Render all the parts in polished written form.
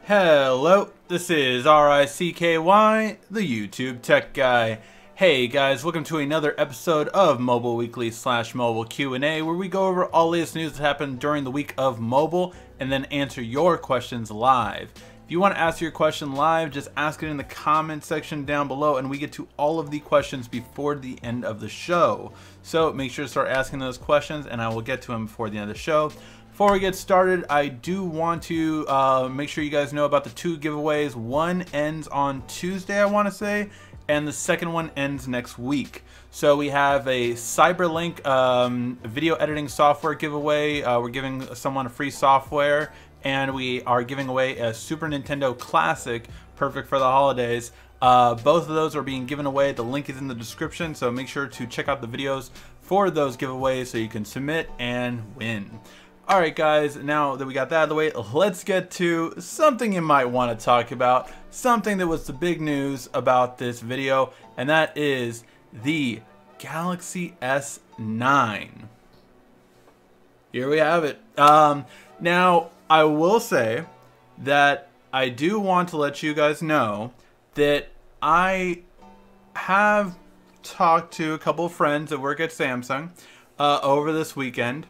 Hello, this is RICKY, the YouTube Tech Guy. Hey guys, welcome to another episode of Mobile Weekly / Mobile Q&A, where we go over all latest news that happened during the week of mobile and then answer your questions live. If you want to ask your question live, just ask it in the comment section down below and we get to all of the questions before the end of the show. So make sure to start asking those questions and I will get to them before the end of the show. Before we get started, I do want to make sure you guys know about the two giveaways. One ends on Tuesday, I want to say, and the second one ends next week. So we have a Cyberlink video editing software giveaway. We're giving someone a free software, and we are giving away a Super Nintendo Classic, perfect for the holidays. Both of those are being given away. The link is in the description, so make sure to check out the videos for those giveaways so you can submit and win. Alright guys, now that we got that out of the way, let's get to something you might want to talk about. Something that was the big news about this video, and that is the Galaxy S9. Here we have it. Now, I will say that I do want to let you guys know that I have talked to a couple of friends that work at Samsung over this weekend.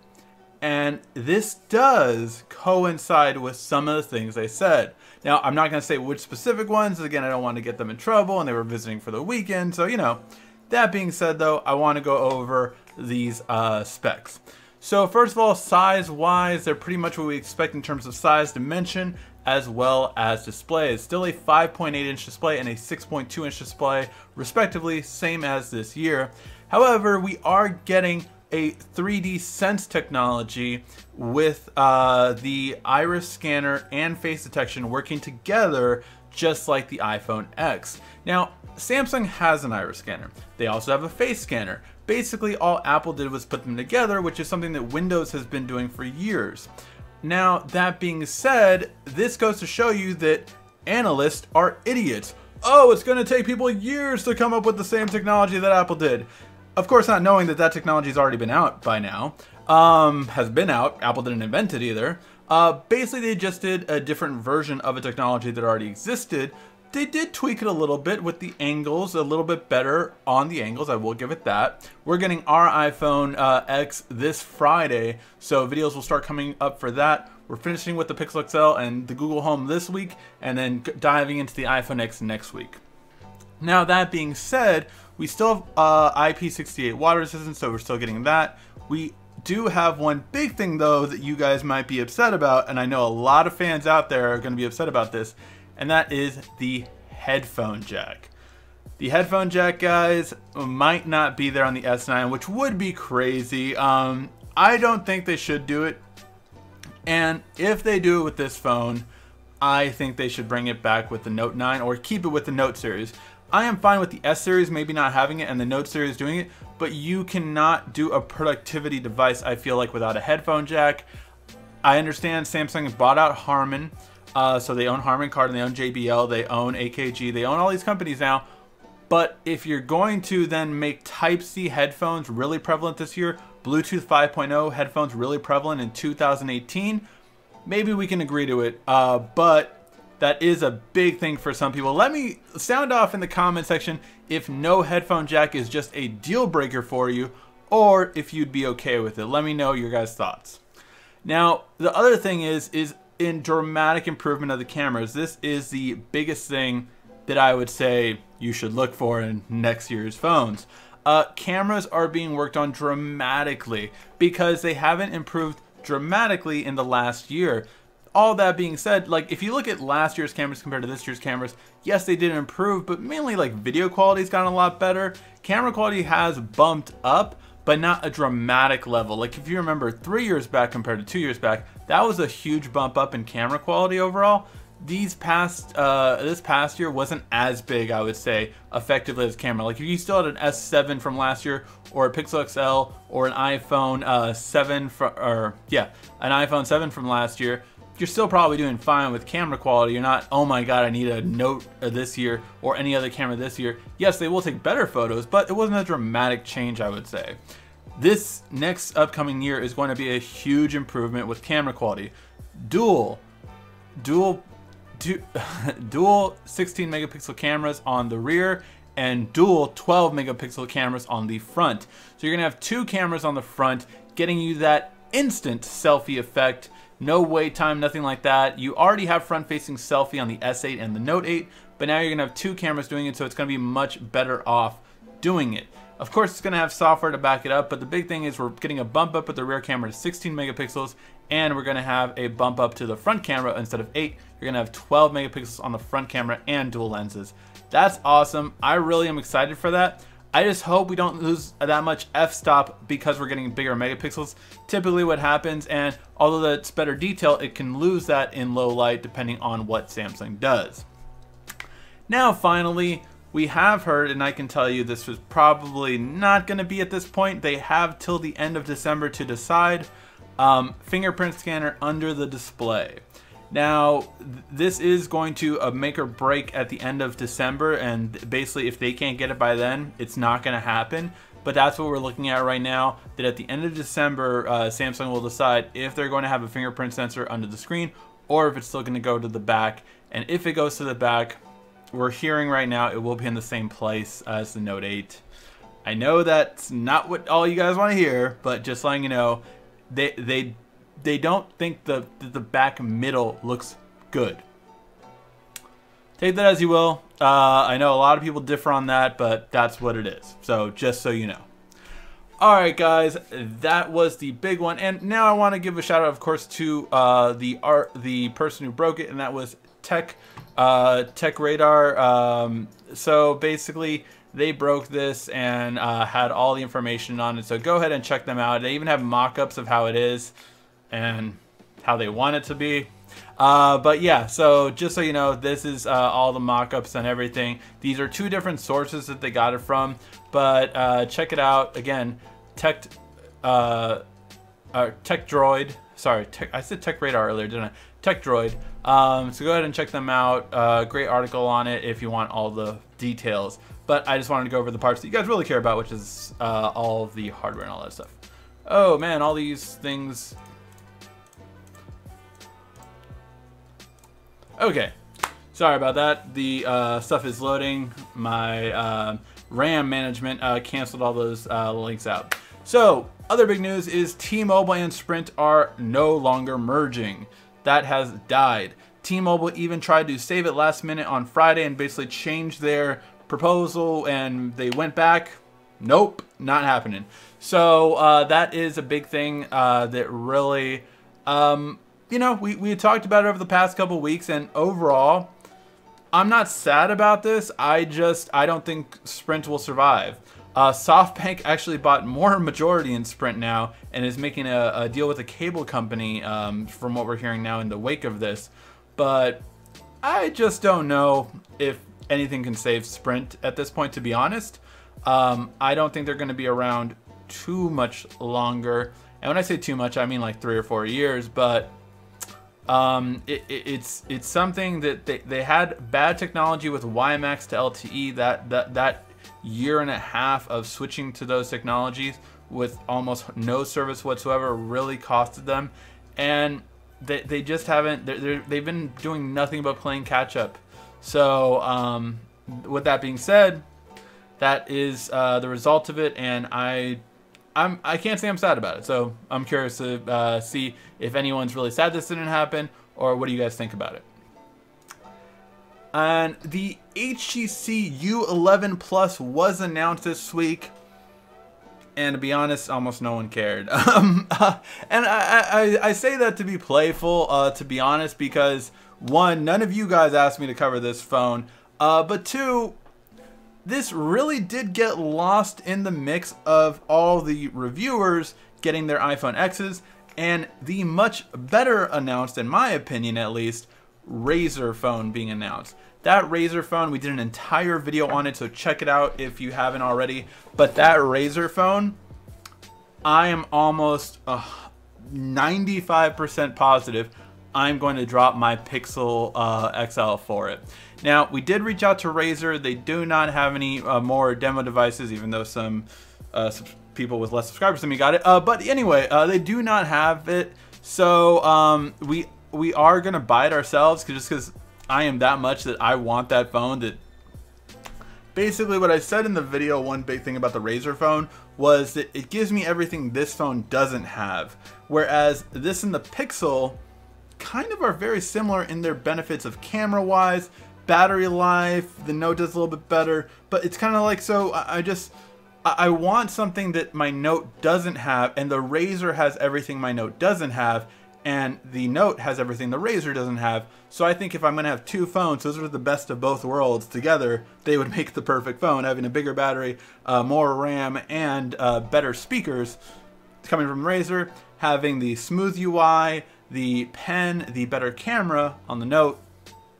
And this does coincide with some of the things they said. Now, I'm not going to say which specific ones. Again, I don't want to get them in trouble, and they were visiting for the weekend. So, you know, that being said, though, I want to go over these specs. So, first of all, size-wise, they're pretty much what we expect in terms of size, dimension, as well as display. It's still a 5.8-inch display and a 6.2-inch display, respectively, same as this year. However, we are getting a 3D Sense technology with the iris scanner and face detection working together just like the iPhone X. Now, Samsung has an iris scanner. They also have a face scanner. Basically, all Apple did was put them together, which is something that Windows has been doing for years. Now, that being said, this goes to show you that analysts are idiots. Oh, it's going to take people years to come up with the same technology that Apple did. Of course, not knowing that that technology's already been out by now, has been out. Apple didn't invent it either. Basically, they just did a different version of a technology that already existed. They did tweak it a little bit with the angles, a little bit better on the angles, I will give it that. We're getting our iPhone X this Friday, so videos will start coming up for that. We're finishing with the Pixel XL and the Google Home this week, and then diving into the iPhone X next week. Now, that being said, we still have IP68 water resistance, so we're still getting that. We do have one big thing, though, that you guys might be upset about, and I know a lot of fans out there are going to be upset about this, and that is the headphone jack. The headphone jack, guys, might not be there on the S9, which would be crazy. I don't think they should do it, and if they do it with this phone, I think they should bring it back with the Note 9 or keep it with the Note series. I am fine with the S series maybe not having it and the Note series doing it, but you cannot do a productivity device, I feel like, without a headphone jack. I understand Samsung bought out Harman, so they own Harman Kardon, they own JBL, they own AKG, they own all these companies now. But if you're going to then make Type-C headphones really prevalent this year, Bluetooth 5.0 headphones really prevalent in 2018, maybe we can agree to it, but that is a big thing for some people. Let me sound off in the comment section if no headphone jack is just a deal breaker for you, or if you'd be okay with it. Let me know your guys' thoughts. Now, the other thing is in dramatic improvement of the cameras. This is the biggest thing that I would say you should look for in next year's phones. Cameras are being worked on dramatically because they haven't improved dramatically in the last year. All that being said, like if you look at last year's cameras compared to this year's cameras, yes, they did improve, but mainly like video quality's gotten a lot better. Camera quality has bumped up, but not a dramatic level. Like if you remember 3 years back compared to 2 years back, that was a huge bump up in camera quality overall. This past year wasn't as big, I would say, effectively as camera. Like if you still had an S7 from last year, or a Pixel XL, or an iPhone 7 an iPhone 7 from last year, you're still probably doing fine with camera quality. You're not, oh my god, I need a Note this year or any other camera this year. Yes, they will take better photos, but it wasn't a dramatic change, I would say. This next upcoming year is going to be a huge improvement with camera quality. Dual dual 16 megapixel cameras on the rear and dual 12 megapixel cameras on the front. So you're gonna have 2 cameras on the front, getting you that instant selfie effect. No wait time, nothing like that. You already have front-facing selfie on the S8 and the Note 8, but now you're gonna have 2 cameras doing it, so it's gonna be much better off doing it. Of course, it's gonna have software to back it up, but the big thing is we're getting a bump up with the rear camera to 16 megapixels, and we're gonna have a bump up to the front camera. Instead of 8, you're gonna have 12 megapixels on the front camera and dual lenses. That's awesome. I really am excited for that. I just hope we don't lose that much f-stop because we're getting bigger megapixels. Typically what happens, and although that's better detail, it can lose that in low light depending on what Samsung does. Now finally, we have heard, and I can tell you this was probably not going to be at this point, they have till the end of December to decide, fingerprint scanner under the display. Now, this is going to make or break at the end of December, and basically if they can't get it by then, it's not going to happen. But that's what we're looking at right now, that at the end of December, Samsung will decide if they're going to have a fingerprint sensor under the screen or if it's still going to go to the back. And if it goes to the back, we're hearing right now it will be in the same place as the Note 8. I know that's not what all you guys want to hear, but just letting you know, they don't think the back middle looks good. Take that as you will. I know a lot of people differ on that, but that's what it is. So just so you know. Alright guys, that was the big one. And now I want to give a shout out, of course, to the person who broke it, and that was Tech Radar. So basically, they broke this and had all the information on it. So go ahead and check them out. They even have mock-ups of how it is and how they want it to be. But yeah, so just so you know, this is all the mock-ups and everything. These are 2 different sources that they got it from, but check it out. Again, Tech Droid. Sorry, I said Tech Radar earlier, didn't I? Tech Droid. So go ahead and check them out. Great article on it if you want all the details. But I just wanted to go over the parts that you guys really care about, which is all of the hardware and all that stuff. Oh man, all these things. Okay, sorry about that. The stuff is loading. My RAM management canceled all those links out. So, other big news is T-Mobile and Sprint are no longer merging. That has died. T-Mobile even tried to save it last minute on Friday and basically changed their proposal, and they went back. Nope, not happening. So that is a big thing that really, you know, we had talked about it over the past couple weeks, and overall, I'm not sad about this. I don't think Sprint will survive. SoftBank actually bought more majority in Sprint now and is making a deal with a cable company, from what we're hearing now in the wake of this. But I just don't know if anything can save Sprint at this point, to be honest. I don't think they're going to be around too much longer. And when I say too much, I mean like 3 or 4 years. But it's something that they had bad technology with WiMAX to LTE. That year and a half of switching to those technologies with almost no service whatsoever really costed them, and they just haven't. They've been doing nothing but playing catch up. So with that being said, that is the result of it, and I can't say I'm sad about it. So I'm curious to see if anyone's really sad this didn't happen, or what do you guys think about it? And the HTC U11 Plus was announced this week, and to be honest, almost no one cared. And I say that to be playful, to be honest, because one, none of you guys asked me to cover this phone, but two, this really did get lost in the mix of all the reviewers getting their iPhone X's, and the much better announced, in my opinion at least, Razer phone being announced. That Razer phone, we did an entire video on it, so check it out if you haven't already. But that Razer phone, I am almost 95% positive I'm going to drop my Pixel XL for it. Now, we did reach out to Razer. They do not have any more demo devices, even though some people with less subscribers than me got it. But anyway, they do not have it. So we are going to buy it ourselves, just because I am that much that I want that phone. That basically what I said in the video, one big thing about the Razer phone was that it gives me everything this phone doesn't have. Whereas this and the Pixel kind of are very similar in their benefits of camera wise, battery life. The Note does a little bit better, but it's kind of like, so I want something that my Note doesn't have, and the Razer has everything my Note doesn't have, and the Note has everything the Razer doesn't have. So I think if I'm going to have two phones, those are the best of both worlds together, they would make the perfect phone, having a bigger battery, more RAM, and better speakers coming from Razer, having the smooth UI, the pen, the better camera on the Note.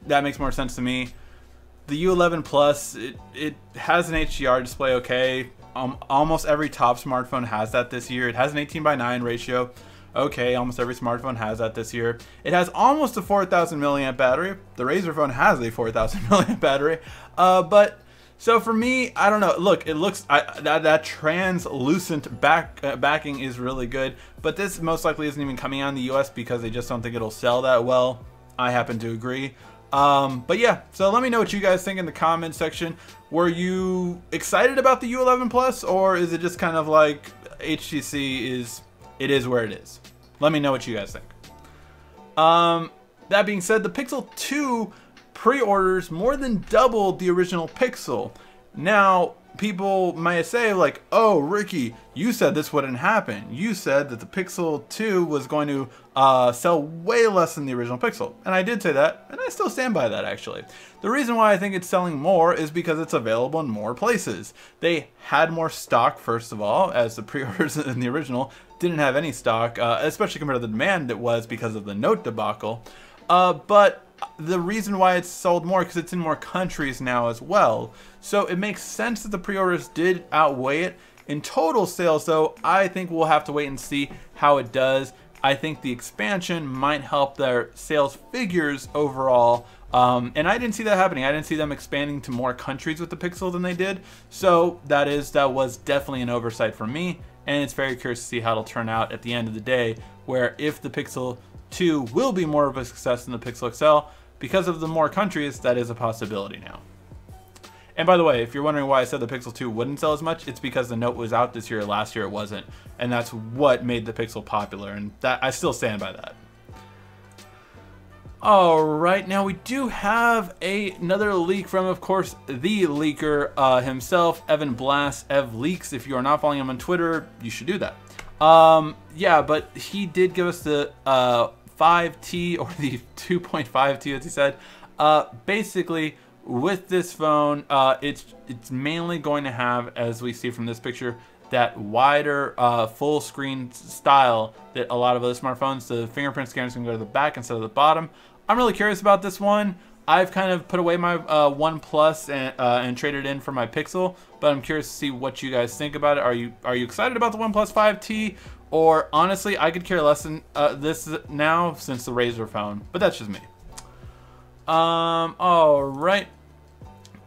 That makes more sense to me. The U11 Plus, it has an HDR display, okay. Almost every top smartphone has that this year. It has an 18:9 ratio. Okay, almost every smartphone has that this year. It has almost a 4,000 milliamp battery. The Razer phone has a 4,000 milliamp battery. But so for me, I don't know. Look, it looks that translucent backing is really good. But this most likely isn't even coming out in the US because they just don't think it'll sell that well. I happen to agree. But yeah, so let me know what you guys think in the comment section. Were you excited about the U11 Plus, or is it just kind of like HTC is where it is? Let me know what you guys think. That being said, the Pixel 2 pre-orders more than doubled the original Pixel. Now, people might say like, oh, Ricky, you said this wouldn't happen. You said that the Pixel 2 was going to sell way less than the original Pixel. And I did say that, and I still stand by that actually. The reason why I think it's selling more is because it's available in more places. They had more stock, first of all, as the pre-orders in the original didn't have any stock, especially compared to the demand it was because of the Note debacle. But the reason why it's sold more because it's in more countries now as well. So it makes sense that the pre-orders did outweigh it. In total sales though, I think we'll have to wait and see how it does. I think the expansion might help their sales figures overall. And I didn't see that happening. I didn't see them expanding to more countries with the Pixel than they did. So that was definitely an oversight for me. And it's very curious to see how it'll turn out at the end of the day, where if the Pixel 2 will be more of a success than the Pixel XL, because of the more countries, that is a possibility now. And by the way, if you're wondering why I said the Pixel 2 wouldn't sell as much, it's because the Note was out this year, last year it wasn't. And that's what made the Pixel popular, and that I still stand by that. Alright, now we do have another leak from, of course, the leaker himself, Evan Blass, Ev Leaks. If you are not following him on Twitter, you should do that. Yeah, but he did give us the 5T, or the 2.5T as he said. Basically, with this phone, it's mainly going to have, as we see from this picture, that wider full screen style that a lot of other smartphones, the fingerprint scanner is going to go to the back instead of the bottom. I'm really curious about this one. I've kind of put away my OnePlus and traded in for my Pixel, but I'm curious to see what you guys think about it. Are you excited about the OnePlus 5T? Or honestly, I could care less than this now since the Razer phone, but that's just me. All right.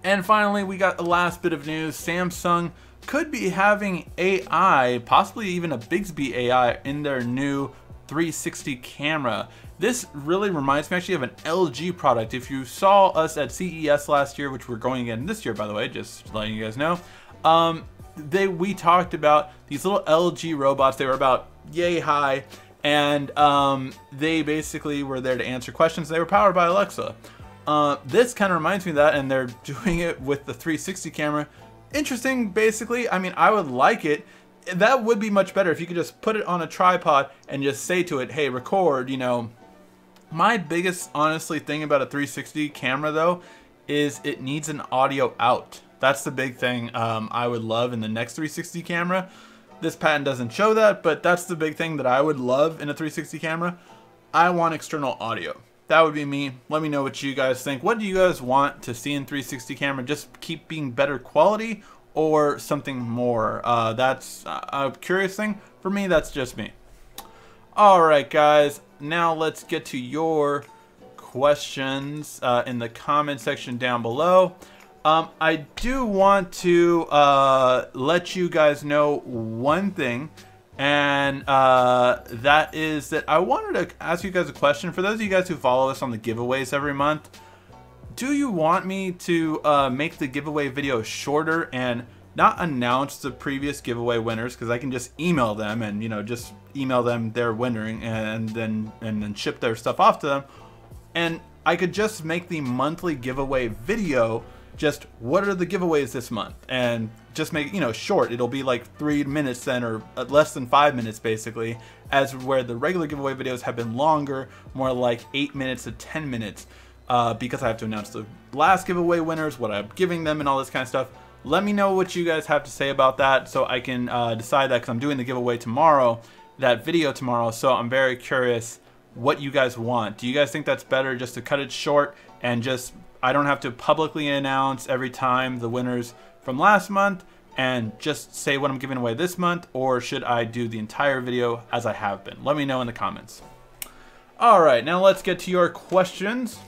And finally, we got the last bit of news. Samsung could be having AI, possibly even a Bixby AI, in their new 360 camera. This really reminds me actually of an LG product. If you saw us at CES last year, which we're going again this year, by the way, just letting you guys know, we talked about these little LG robots. They were about yay high, and they basically were there to answer questions. They were powered by Alexa. This kind of reminds me of that, and they're doing it with the 360 camera. Interesting, basically. I mean, I would like it. That would be much better if you could just put it on a tripod and just say to it, hey, record, you know. My biggest, honestly, thing about a 360 camera, though, is it needs an audio out. That's the big thing I would love in the next 360 camera. This patent doesn't show that, but that's the big thing that I would love in a 360 camera. I want external audio. That would be me. Let me know what you guys think. What do you guys want to see in 360 camera? Just keep being better quality or something more? That's a curious thing. For me, that's just me. Alright guys, now let's get to your questions in the comment section down below. I do want to let you guys know one thing, and that is that I wanted to ask you guys a question. For those of you guys who follow us on the giveaways every month, do you want me to make the giveaway video shorter and not announce the previous giveaway winners, because I can just email them and, you know, just email them their winning and then ship their stuff off to them, and I could just make the monthly giveaway video just what are the giveaways this month, and just make, you know, short. It'll be like 3 minutes then, or less than 5 minutes basically, as where the regular giveaway videos have been longer, more like 8 minutes to 10 minutes, because I have to announce the last giveaway winners, what I'm giving them, and all this kind of stuff. Let me know what you guys have to say about that, so I can decide that, because I'm doing the giveaway tomorrow, that video tomorrow, so I'm very curious what you guys want. Do you guys think that's better just to cut it short and just, I don't have to publicly announce every time the winners from last month and just say what I'm giving away this month, or should I do the entire video as I have been? Let me know in the comments. Alright, now let's get to your questions.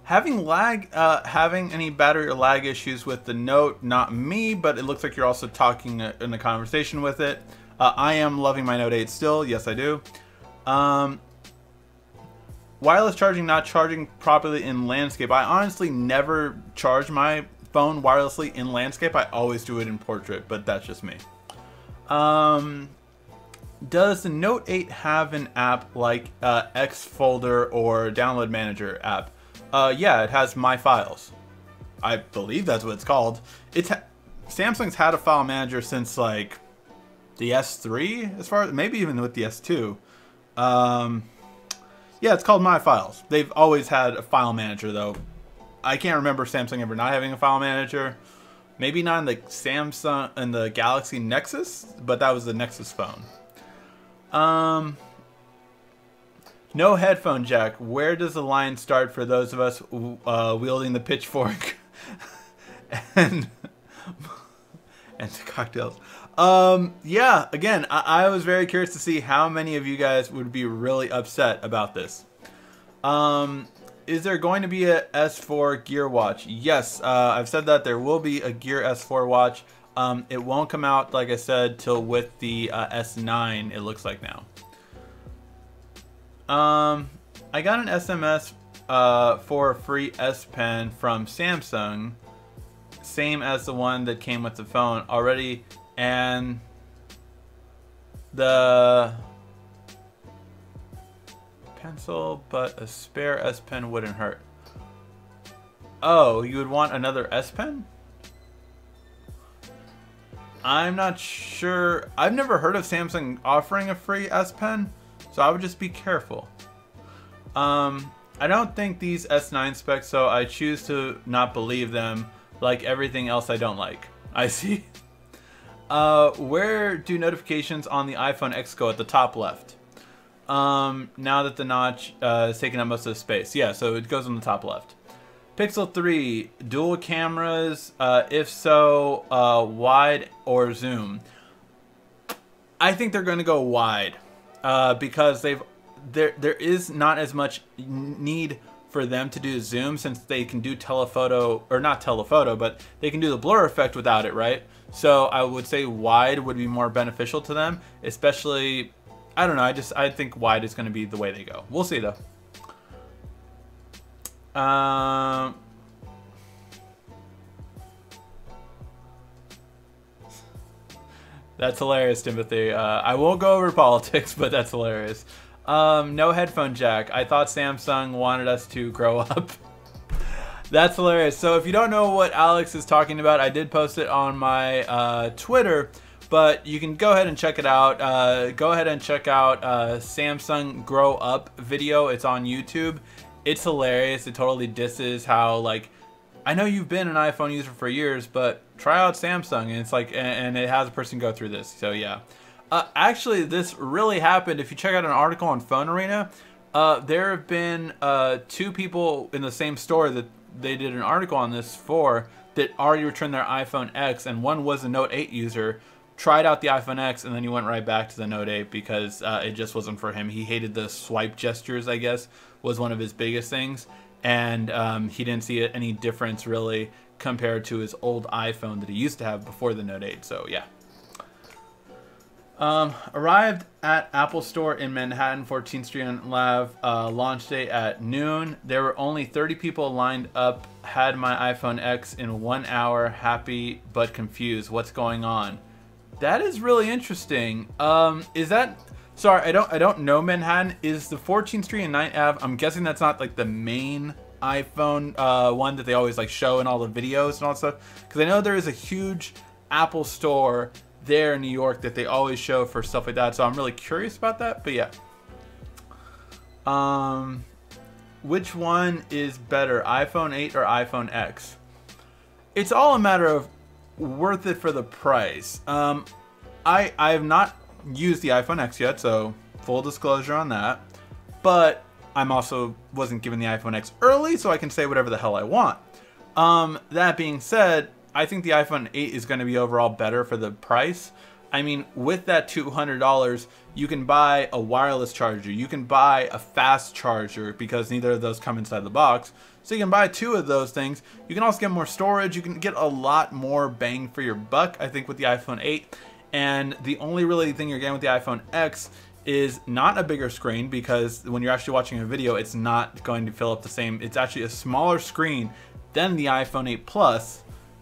Having any battery or lag issues with the Note? Not me, but it looks like you're also talking in a conversation with it. I am loving my Note 8 still. Yes, I do. Wireless charging not charging properly in landscape. I honestly never charge my phone wirelessly in landscape. I always do it in portrait, but that's just me. Does the Note 8 have an app like X Folder or Download Manager app? Yeah, it has My Files. I believe that's what it's called. Samsung's had a file manager since like the S3, as far as maybe even with the S2. Yeah, it's called My Files. They've always had a file manager though. I can't remember Samsung ever not having a file manager. Maybe not in the Samsung and the Galaxy Nexus, but that was the Nexus phone. No headphone jack. Where does the line start for those of us wielding the pitchfork and cocktails? Yeah, again, I was very curious to see how many of you guys would be really upset about this. Is there going to be a S4 Gear watch? Yes, I've said that there will be a Gear S4 watch. It won't come out, like I said, till with the S9, it looks like now. I got an SMS for a free S Pen from Samsung, same as the one that came with the phone already, and the pencil, but a spare S Pen wouldn't hurt. Oh, you would want another S Pen? I'm not sure. I've never heard of Samsung offering a free S Pen, so I would just be careful. I don't think these S9 specs, so I choose to not believe them, like everything else I don't like. I see. Where do notifications on the iPhone X go? At the top left. Now that the notch is taking up most of the space. Yeah, so it goes on the top left. Pixel 3, dual cameras, if so, wide or zoom? I think they're going to go wide, because there is not as much need for them to do zoom, since they can do telephoto, or not telephoto, but they can do the blur effect without it, right? So I would say wide would be more beneficial to them, especially, I don't know, I think wide is going to be the way they go. We'll see though. That's hilarious, Timothy. I won't go over politics, but that's hilarious. No headphone jack. I thought Samsung wanted us to grow up. That's hilarious. So if you don't know what Alex is talking about, I did post it on my Twitter, but you can go ahead and check it out. Go ahead and check out Samsung Grow Up video. It's on YouTube. It's hilarious. It totally disses how, like, I know you've been an iPhone user for years, but try out Samsung, and it's like, and it has a person go through this. So yeah. Actually, this really happened. If you check out an article on Phone Arena, there have been 2 people in the same store that they did an article on this for that already returned their iPhone X, and one was a Note 8 user, tried out the iPhone X, and then he went right back to the Note 8 because it just wasn't for him. He hated the swipe gestures, I guess, was one of his biggest things, and he didn't see any difference really compared to his old iPhone that he used to have before the Note 8, so yeah. Arrived at Apple Store in Manhattan, 14th Street and Lav, launch day at noon. There were only 30 people lined up. Had my iPhone X in 1 hour. Happy but confused. What's going on? That is really interesting. Is that... Sorry, I don't know Manhattan. Is the 14th Street and 9th Ave... I'm guessing that's not like the main iPhone one that they always like show in all the videos and all that stuff. Because I know there is a huge Apple Store there in New York that they always show for stuff like that, so I'm really curious about that. But yeah, which one is better, iPhone 8 or iPhone X? It's all a matter of worth it for the price. I have not used the iPhone X yet, so full disclosure on that, but I'm also wasn't given the iPhone X early, so I can say whatever the hell I want. That being said, I think the iPhone 8 is going to be overall better for the price. I mean, with that $200, you can buy a wireless charger. You can buy a fast charger because neither of those come inside the box. So you can buy 2 of those things. You can also get more storage. You can get a lot more bang for your buck, I think, with the iPhone 8. And the only really thing you're getting with the iPhone X is not a bigger screen, because when you're actually watching a video, it's not going to fill up the same. It's actually a smaller screen than the iPhone 8 Plus.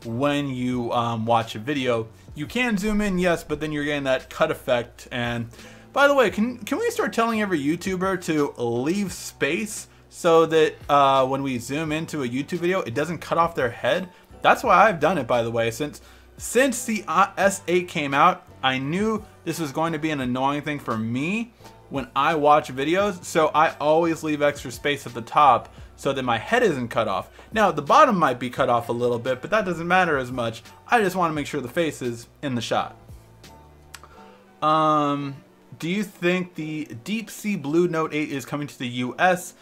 When you watch a video, you can zoom in, yes, but then you're getting that cut effect. And by the way, can we start telling every YouTuber to leave space so that when we zoom into a YouTube video, it doesn't cut off their head? That's why I've done it, by the way. Since the S8 came out, I knew this was going to be an annoying thing for me when I watch videos, so I always leave extra space at the top so that my head isn't cut off. Now, the bottom might be cut off a little bit, but that doesn't matter as much. I just want to make sure the face is in the shot. Do you think the Deep Sea Blue Note 8 is coming to the US?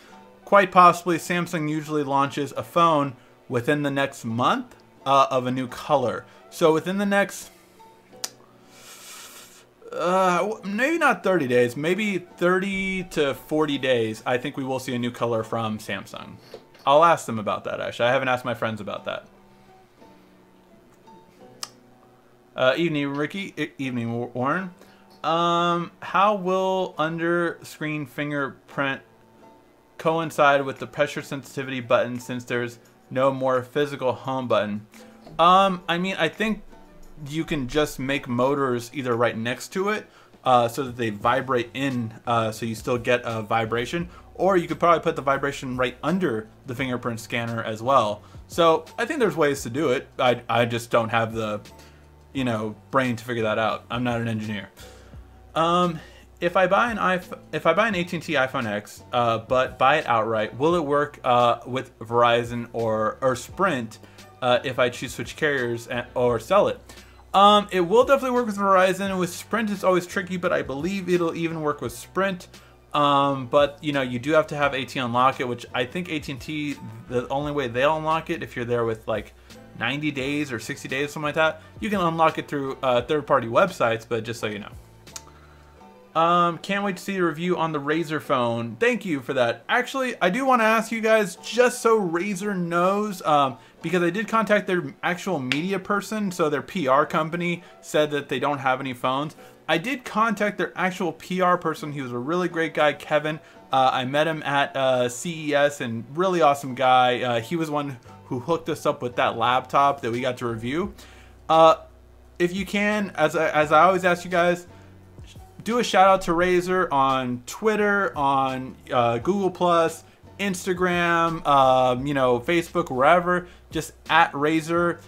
Quite possibly. Samsung usually launches a phone within the next month of a new color. So within the next... maybe not 30 days, maybe 30 to 40 days, I think we will see a new color from Samsung. I'll ask them about that, actually. I haven't asked my friends about that. Evening, Ricky. Evening, Warren. How will under-screen fingerprint coincide with the pressure sensitivity button, since there's no more physical home button? I mean, I think you can just make motors either right next to it so that they vibrate in, so you still get a vibration, or you could probably put the vibration right under the fingerprint scanner as well. So I think there's ways to do it. I just don't have the, you know, brain to figure that out. I'm not an engineer. If I buy an AT&T iPhone X, but buy it outright, will it work with Verizon or Sprint if I choose switch carriers or sell it? It will definitely work with Verizon. With Sprint, it's always tricky, but I believe it'll even work with Sprint. But you know, you do have to have AT&T unlock it, which I think AT&T, the only way they'll unlock it, if you're there with like 90 days or 60 days, something like that. You can unlock it through third-party websites, but just so you know. Can't wait to see the review on the Razer phone. Thank you for that. Actually, I do want to ask you guys, just so Razer knows, because I did contact their actual media person, so their PR company said that they don't have any phones. I did contact their actual PR person. He was a really great guy, Kevin. I met him at CES, and really awesome guy. He was one who hooked us up with that laptop that we got to review. If you can, as I always ask you guys, do a shout out to Razer on Twitter, on Google+, Instagram, you know, Facebook, wherever. Just at Razer.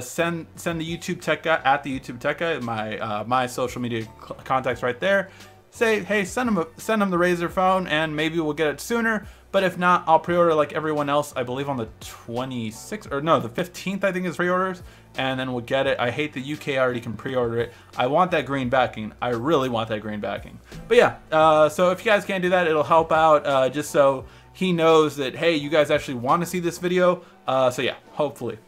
Send the YouTube Tech Guy at the YouTube Tech Guy. My social media contacts right there. Say, hey, send him the Razer phone, and maybe we'll get it sooner. But if not, I'll pre-order like everyone else. I believe on the 26th, or no, the 15th. I think is pre-orders, and then we'll get it. I hate that UK already can pre-order it. I want that green backing. I really want that green backing. But yeah, so if you guys can't do that, it'll help out just so he knows that, hey, you guys actually want to see this video. So yeah, hopefully.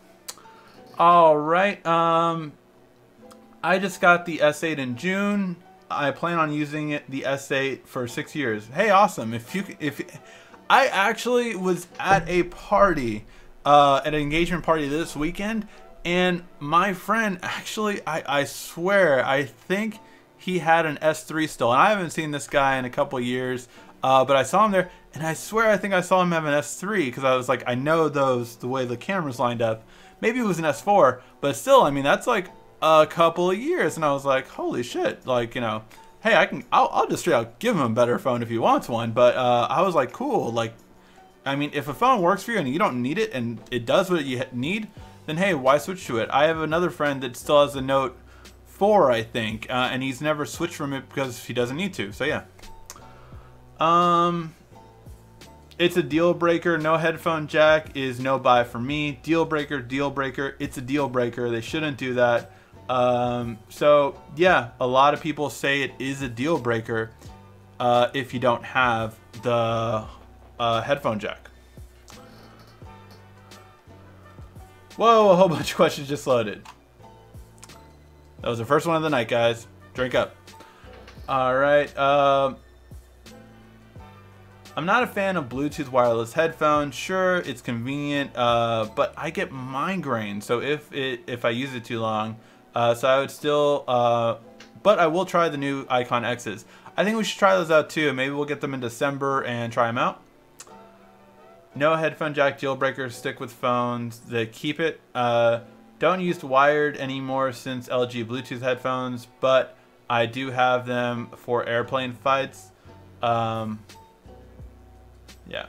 All right. I just got the S8 in June. I plan on using the S8 for 6 years. Hey, awesome! I actually was at a party, at an engagement party this weekend, and my friend actually, I swear, I think he had an S3 still, and I haven't seen this guy in a couple years, but I saw him there, and I swear I think I saw him have an S3, because I was like, I know those, the way the camera's lined up. Maybe it was an S4, but still, I mean, that's like a couple of years, and I was like, holy shit, like, you know, hey, I'll just straight out give him a better phone if he wants one, but I was like, cool, like, I mean, if a phone works for you and you don't need it, and it does what you need, then hey, why switch to it? I have another friend that still has a Note 4, I think, and he's never switched from it because he doesn't need to, so yeah. It's a deal breaker. No headphone jack is no buy for me. Deal breaker, deal breaker. It's a deal breaker. They shouldn't do that. So yeah, a lot of people say it is a deal breaker if you don't have the headphone jack. Whoa, a whole bunch of questions just loaded. That was the first one of the night, guys. Drink up. All right. I'm not a fan of Bluetooth wireless headphones. Sure, it's convenient, but I get migraine. So if I use it too long, so I would still, but I will try the new Icon X's. I think we should try those out too. Maybe we'll get them in December and try them out. No headphone jack deal breakers. Stick with phones that keep it. Don't use wired anymore since LG Bluetooth headphones, but I do have them for airplane fights. Yeah.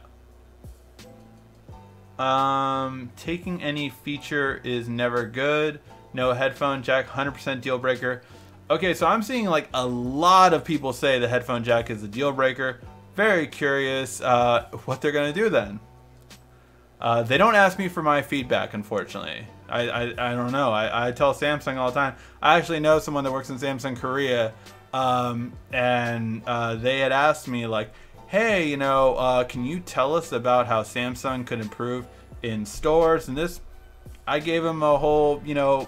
Taking any feature is never good. No headphone jack, 100% deal breaker. Okay, so I'm seeing like a lot of people say the headphone jack is a deal breaker. Very curious what they're gonna do then. They don't ask me for my feedback, unfortunately. I don't know. I tell Samsung all the time. I actually know someone that works in Samsung Korea, and they had asked me like, hey, you know, can you tell us about how Samsung could improve in stores? And this, I gave them a whole, you know,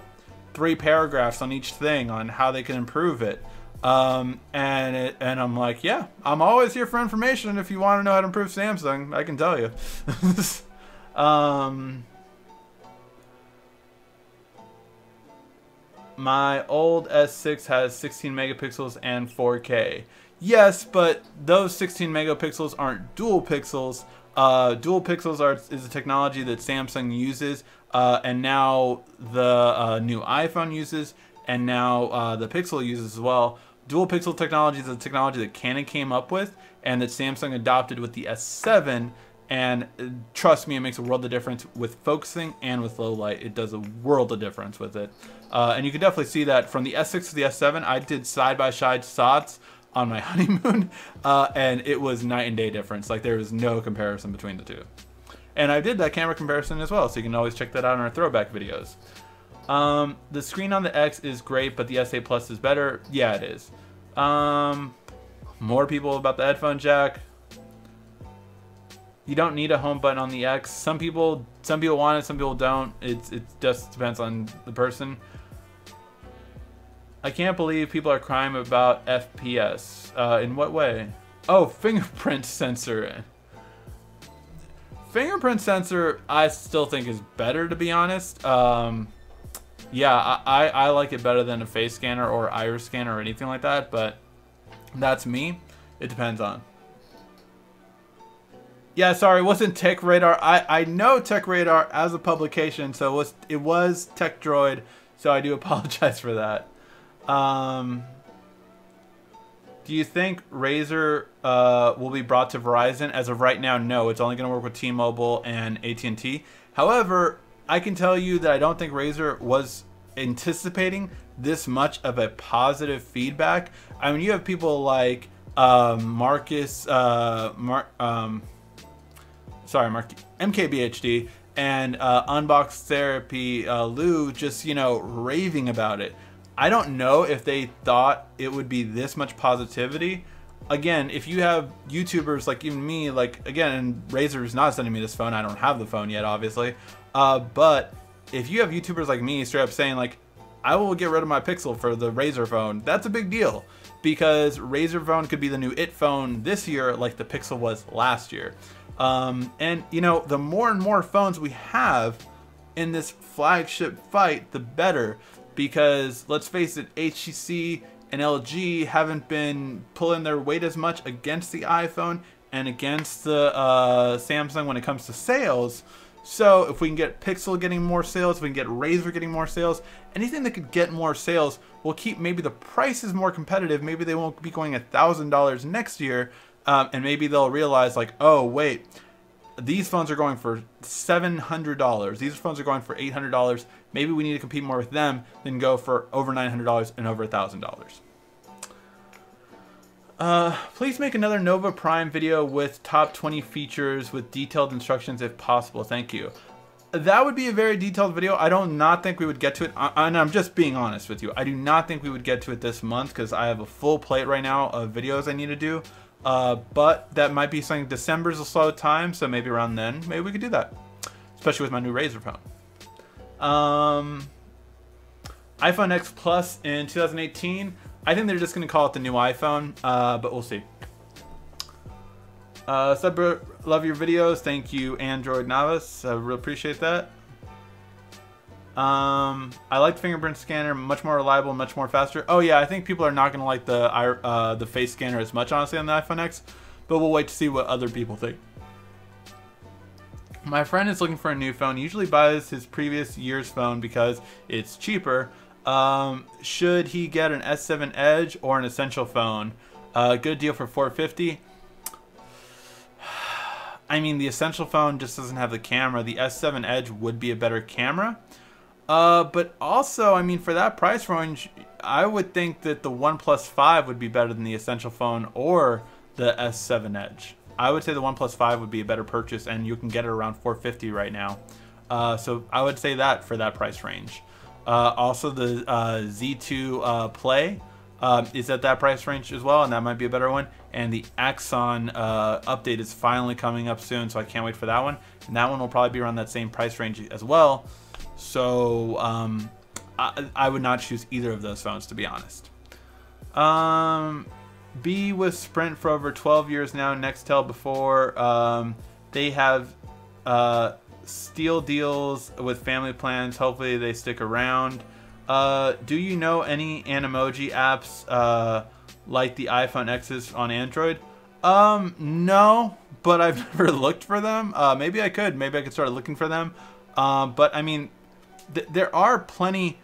3 paragraphs on each thing on how they can improve it. And I'm like, yeah, I'm always here for information. If you want to know how to improve Samsung, I can tell you. My old S6 has 16 megapixels and 4K. Yes, but those 16 megapixels aren't dual pixels. Dual pixels is a technology that Samsung uses, and now the new iPhone uses, and now the Pixel uses as well. Dual pixel technology is a technology that Canon came up with, and that Samsung adopted with the S7. And trust me, it makes a world of difference with focusing and with low light. It does a world of difference with it. And you can definitely see that from the S6 to the S7. I did side-by-side shots on my honeymoon, and it was night and day difference. Like, there was no comparison between the two. And I did that camera comparison as well, so you can always check that out in our throwback videos. The screen on the X is great, but the S8 Plus is better. Yeah, it is. More people about the headphone jack. You don't need a home button on the X. Some people want it, some people don't. It just depends on the person. I can't believe people are crying about FPS. In what way? Oh, fingerprint sensor. Fingerprint sensor, I still think is better, to be honest. Yeah, I like it better than a face scanner or iris scanner or anything like that, but that's me. It depends on. Yeah, sorry, it wasn't Tech Radar. I know Tech Radar as a publication, so it was Tech Droid, so I do apologize for that. Do you think Razer will be brought to Verizon? As of right now, no. It's only going to work with T-Mobile and AT&T. However, I can tell you that I don't think Razer was anticipating this much of a positive feedback. I mean, you have people like Marcus, MKBHD and Unbox Therapy Lou just, you know, raving about it. I don't know if they thought it would be this much positivity. Again, if you have YouTubers like even me, like, again, and Razer is not sending me this phone. I don't have the phone yet, obviously. But if you have YouTubers like me straight up saying like, I will get rid of my Pixel for the Razer phone, that's a big deal. Because Razer phone could be the new IT phone this year like the Pixel was last year. And, you know, the more and more phones we have in this flagship fight, the better. Because, let's face it, HTC and LG haven't been pulling their weight as much against the iPhone and against the Samsung when it comes to sales. So if we can get Pixel getting more sales, if we can get Razer getting more sales, anything that could get more sales will keep maybe the prices more competitive. Maybe they won't be going $1,000 next year, and maybe they'll realize like, oh wait, these phones are going for $700. These phones are going for $800. Maybe we need to compete more with them than go for over $900 and over $1,000. Please make another Nova Prime video with top 20 features with detailed instructions if possible. Thank you. That would be a very detailed video. I do not think we would get to it, and I'm just being honest with you. I do not think we would get to it this month because I have a full plate right now of videos I need to do. But that might be something. December's a slow time, so maybe around then, maybe we could do that. Especially with my new Razer phone. iPhone X Plus in 2018. I think they're just going to call it the new iPhone, but we'll see. Subber, love your videos. Thank you, Android Novice. I really appreciate that. I like the fingerprint scanner, much more reliable, much more faster. Oh yeah, I think people are not going to like the face scanner as much, honestly, on the iPhone X, but we'll wait to see what other people think. My friend is looking for a new phone. He usually buys his previous year's phone because it's cheaper. Should he get an S7 Edge or an Essential phone? Good deal for $450. I mean, the Essential phone just doesn't have the camera. The S7 Edge would be a better camera. But also, I mean, for that price range, I would think that the OnePlus 5 would be better than the Essential phone or the S7 Edge. I would say the OnePlus 5 would be a better purchase, and you can get it around $450 right now. So I would say that for that price range. Also, the Z2 Play is at that price range as well, and that might be a better one. And the Axon update is finally coming up soon, so I can't wait for that one. And that one will probably be around that same price range as well. So I would not choose either of those phones, to be honest. B with Sprint for over 12 years now. Nextel before. They have steal deals with family plans. Hopefully they stick around. Do you know any Animoji apps like the iPhone X's on Android? No, but I've never looked for them. Maybe I could. Maybe I could start looking for them. But I mean, there are plenty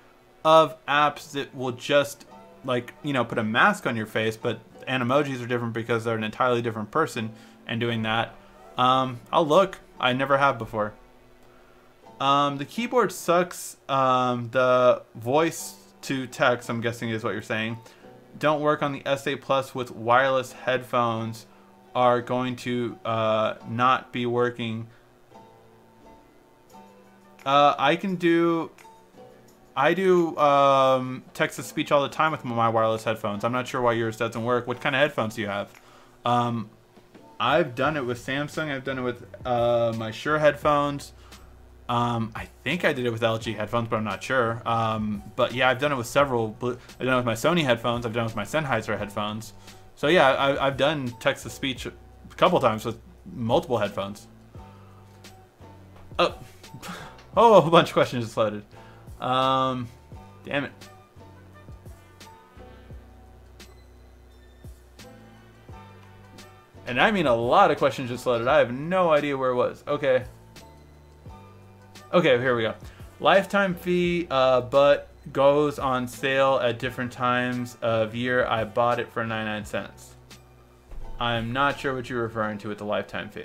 of apps that will just, like, you know, put a mask on your face, but Animojis are different because they're an entirely different person and doing that. I'll look. I never have before. The keyboard sucks. The voice to text, I'm guessing is what you're saying, don't work on the S8 Plus with wireless headphones are going to not be working. I do text-to-speech all the time with my wireless headphones. I'm not sure why yours doesn't work. What kind of headphones do you have? I've done it with Samsung. I've done it with my Shure headphones. I think I did it with LG headphones, but I'm not sure. But yeah, I've done it with several. I've done it with my Sony headphones. I've done it with my Sennheiser headphones. So yeah, I've done text-to-speech a couple times with multiple headphones. Oh, a bunch of questions just loaded. Damn it. And I mean a lot of questions just loaded. I have no idea where it was. Okay. Okay, here we go. Lifetime fee, but goes on sale at different times of year. I bought it for 99 cents. I'm not sure what you're referring to with the lifetime fee.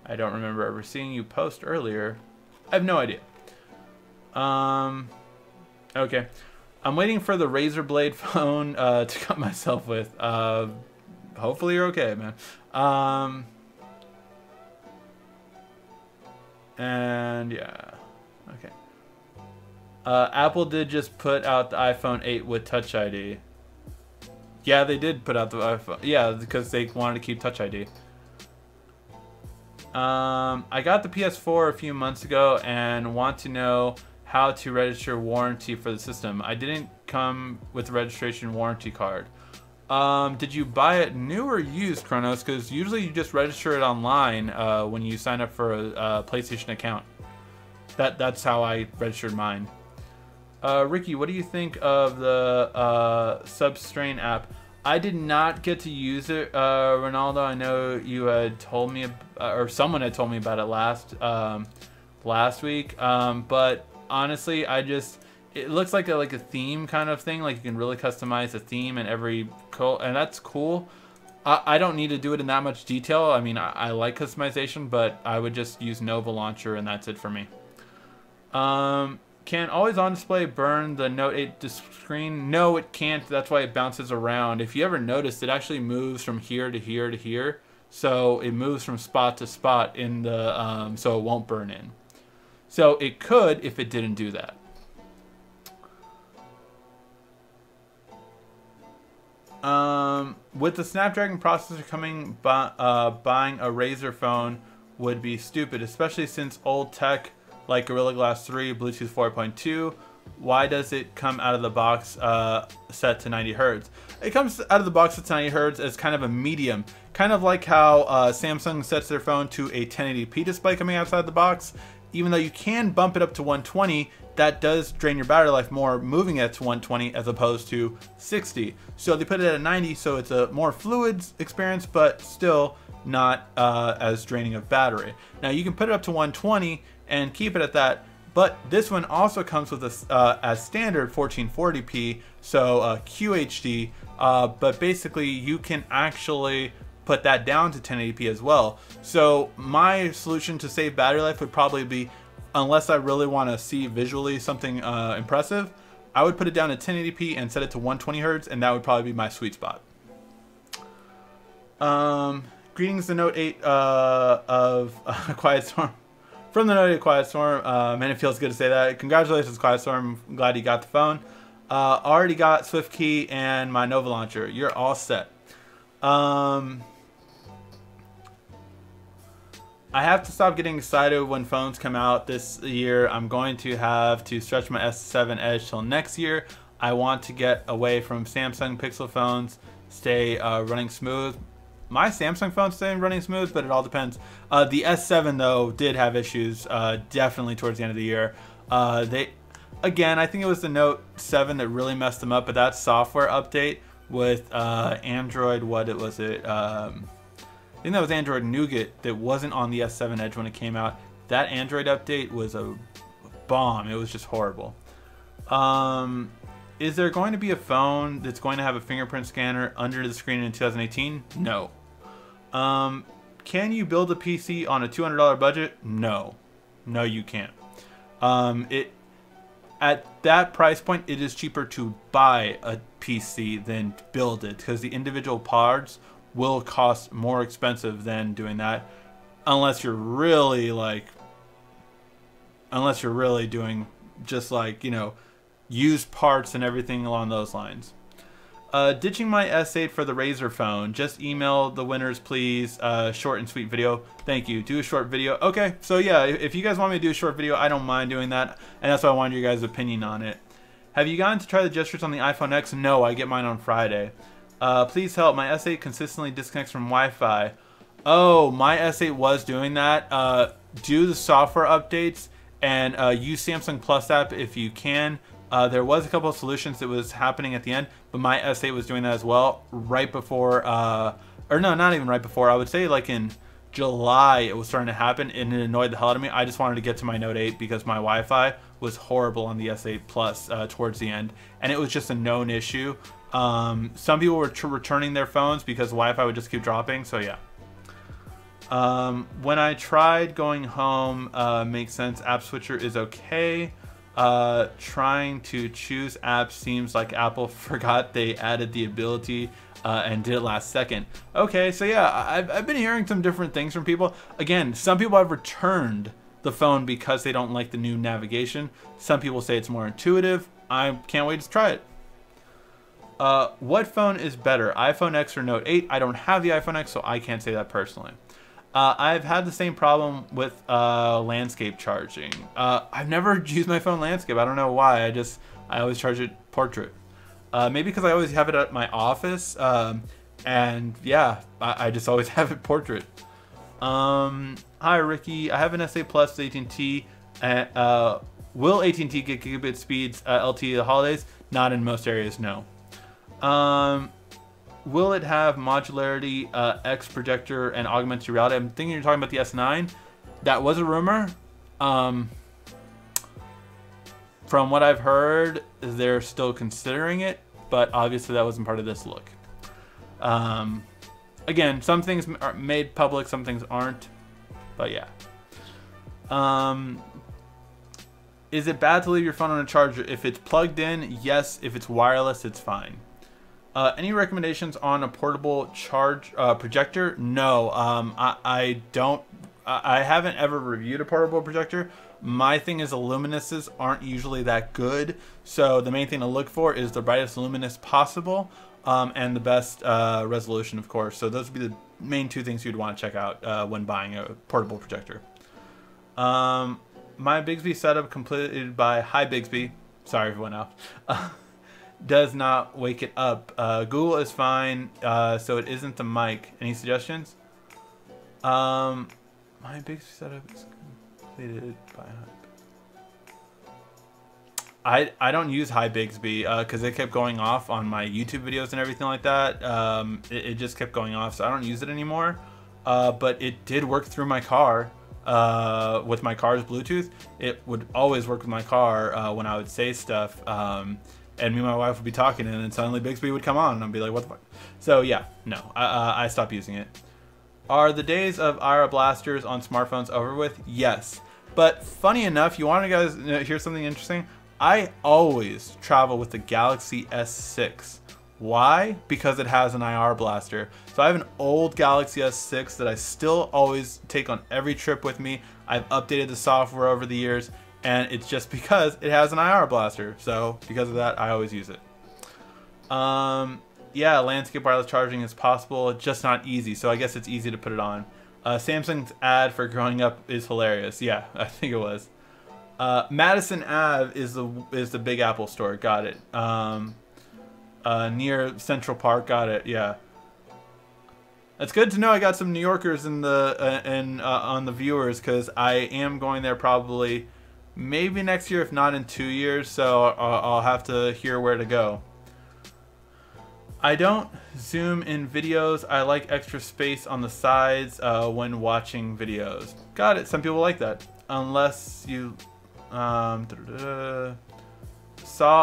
I don't remember ever seeing you post earlier. I have no idea. Okay. I'm waiting for the Razer Blade phone to cut myself with. Hopefully you're okay, man. And yeah. Okay. Apple did just put out the iPhone 8 with Touch ID. Yeah, they did put out the iPhone. Yeah, because they wanted to keep Touch ID. I got the PS4 a few months ago and want to know how to register warranty for the system. I didn't come with a registration warranty card. Did you buy it new or used, Kronos? Because usually you just register it online when you sign up for a PlayStation account. That's how I registered mine. Ricky, what do you think of the Substrain app? I did not get to use it, Ronaldo. I know you had told me, or someone had told me about it last week. But honestly, it looks like a theme kind of thing. Like you can really customize a theme in every and that's cool. I don't need to do it in that much detail. I mean, I like customization, but I would just use Nova Launcher, and that's it for me. Can always on display burn the Note 8 screen? No, it can't. That's why it bounces around. If you ever noticed, it actually moves from here to here to here. So it moves from spot to spot in the, so it won't burn in. So it could if it didn't do that. With the Snapdragon processor coming, buying a Razer phone would be stupid, especially since old tech like Gorilla Glass 3, Bluetooth 4.2. Why does it come out of the box set to 90 Hz? It comes out of the box set to 90 Hz as kind of a medium, kind of like how Samsung sets their phone to a 1080p display coming outside the box. Even though you can bump it up to 120, that does drain your battery life more moving it to 120 as opposed to 60. So they put it at 90, so it's a more fluid experience, but still not as draining of battery. Now you can put it up to 120 and keep it at that, but this one also comes with a as standard 1440p, so QHD, but basically you can actually put that down to 1080p as well. So my solution to save battery life would probably be, unless I really want to see visually something impressive, I would put it down to 1080p and set it to 120 Hz, and that would probably be my sweet spot. Greetings, the Note 8 of Quiet Storm. From the Note 8 Quiet Storm, man, it feels good to say that. Congratulations, Quiet Storm. I'm glad you got the phone. Already got SwiftKey and my Nova Launcher. You're all set. I have to stop getting excited when phones come out this year. I'm going to have to stretch my S7 Edge till next year. I want to get away from Samsung Pixel phones, stay running smooth. My Samsung phone's staying running smooth, but it all depends. The S7 though did have issues, definitely towards the end of the year. Again, I think it was the Note 7 that really messed them up, but that software update with Android, I think that was Android Nougat that wasn't on the S7 Edge when it came out. That Android update was a bomb. It was just horrible. Is there going to be a phone that's going to have a fingerprint scanner under the screen in 2018? No. Can you build a PC on a $200 budget? No. No, you can't. At that price point, it is cheaper to buy a PC than build it, because the individual parts will cost more expensive than doing that, unless you're really doing just like, you know, used parts and everything along those lines. Ditching my S8 for the Razer phone. Just email the winners, please. Short and sweet video. Thank you. Do a short video. Okay, so yeah, if you guys want me to do a short video, I don't mind doing that, and that's why I wanted your guys' opinion on it. Have you gotten to try the gestures on the iPhone X? No, I get mine on Friday. Please help. My S8 consistently disconnects from Wi-Fi. Oh, my S8 was doing that. Do the software updates and use Samsung Plus app if you can. There was a couple of solutions that was happening at the end, but my S8 was doing that as well right before, or no, not even right before. I would say like in July it was starting to happen, and it annoyed the hell out of me. I just wanted to get to my Note 8 because my Wi-Fi was horrible on the S8 Plus towards the end, and it was just a known issue. Some people were returning their phones because Wi-Fi would just keep dropping, so yeah. When I tried going home, makes sense. App Switcher is okay. Trying to choose apps seems like Apple forgot they added the ability and did it last second. Okay, so yeah, I've been hearing some different things from people. Again, some people have returned the phone because they don't like the new navigation. Some people say it's more intuitive. I can't wait to try it. What phone is better, iPhone X or Note 8? I don't have the iPhone X, so I can't say that personally. I've had the same problem with landscape charging. I've never used my phone landscape. I don't know why. I always charge it portrait. Maybe because I always have it at my office. And yeah, I just always have it portrait. Hi Ricky, I have an S8 Plus AT&T. Will AT&T get gigabit speeds LTE the holidays? Not in most areas, no. Will it have modularity, X projector, and augmented reality? I'm thinking you're talking about the S9. That was a rumor. From what I've heard, they're still considering it, but obviously that wasn't part of this look. Again, some things are made public, some things aren't, but yeah. Is it bad to leave your phone on a charger? If it's plugged in, yes. If it's wireless, it's fine. Any recommendations on a portable charge projector? No, I don't. I haven't ever reviewed a portable projector. My thing is the luminescences aren't usually that good, so the main thing to look for is the brightest luminous possible, and the best resolution, of course. So those would be the main two things you'd want to check out when buying a portable projector. My Bixby setup completed by Hi Bixby. Sorry if it went out. Does not wake it up. Google is fine, so it isn't the mic. Any suggestions? My Bixby setup is completed by I don't use Hi Bixby because it kept going off on my YouTube videos and everything like that. It just kept going off, so I don't use it anymore. But it did work through my car. With my car's Bluetooth, it would always work with my car when I would say stuff. And me and my wife would be talking, and then suddenly Bixby would come on, and I'd be like, what the fuck? So yeah, no, I stopped using it. Are the days of IR blasters on smartphones over with? Yes. But funny enough, you want to guys hear something interesting? I always travel with the Galaxy S6. Why? Because it has an IR blaster. So I have an old Galaxy S6 that I still always take on every trip with me. I've updated the software over the years, and it's just because it has an IR blaster. So because of that, I always use it. Yeah, landscape wireless charging is possible, just not easy. So I guess it's easy to put it on. Samsung's ad for growing up is hilarious. Yeah, I think it was. Madison Ave is the Big Apple store. Got it. Near Central Park. Got it. Yeah. It's good to know I got some New Yorkers in the on the viewers, because I am going there probably maybe next year, if not in 2 years. So I'll have to hear where to go. I don't zoom in videos. I like extra space on the sides when watching videos. Got it. Some people like that. Unless you saw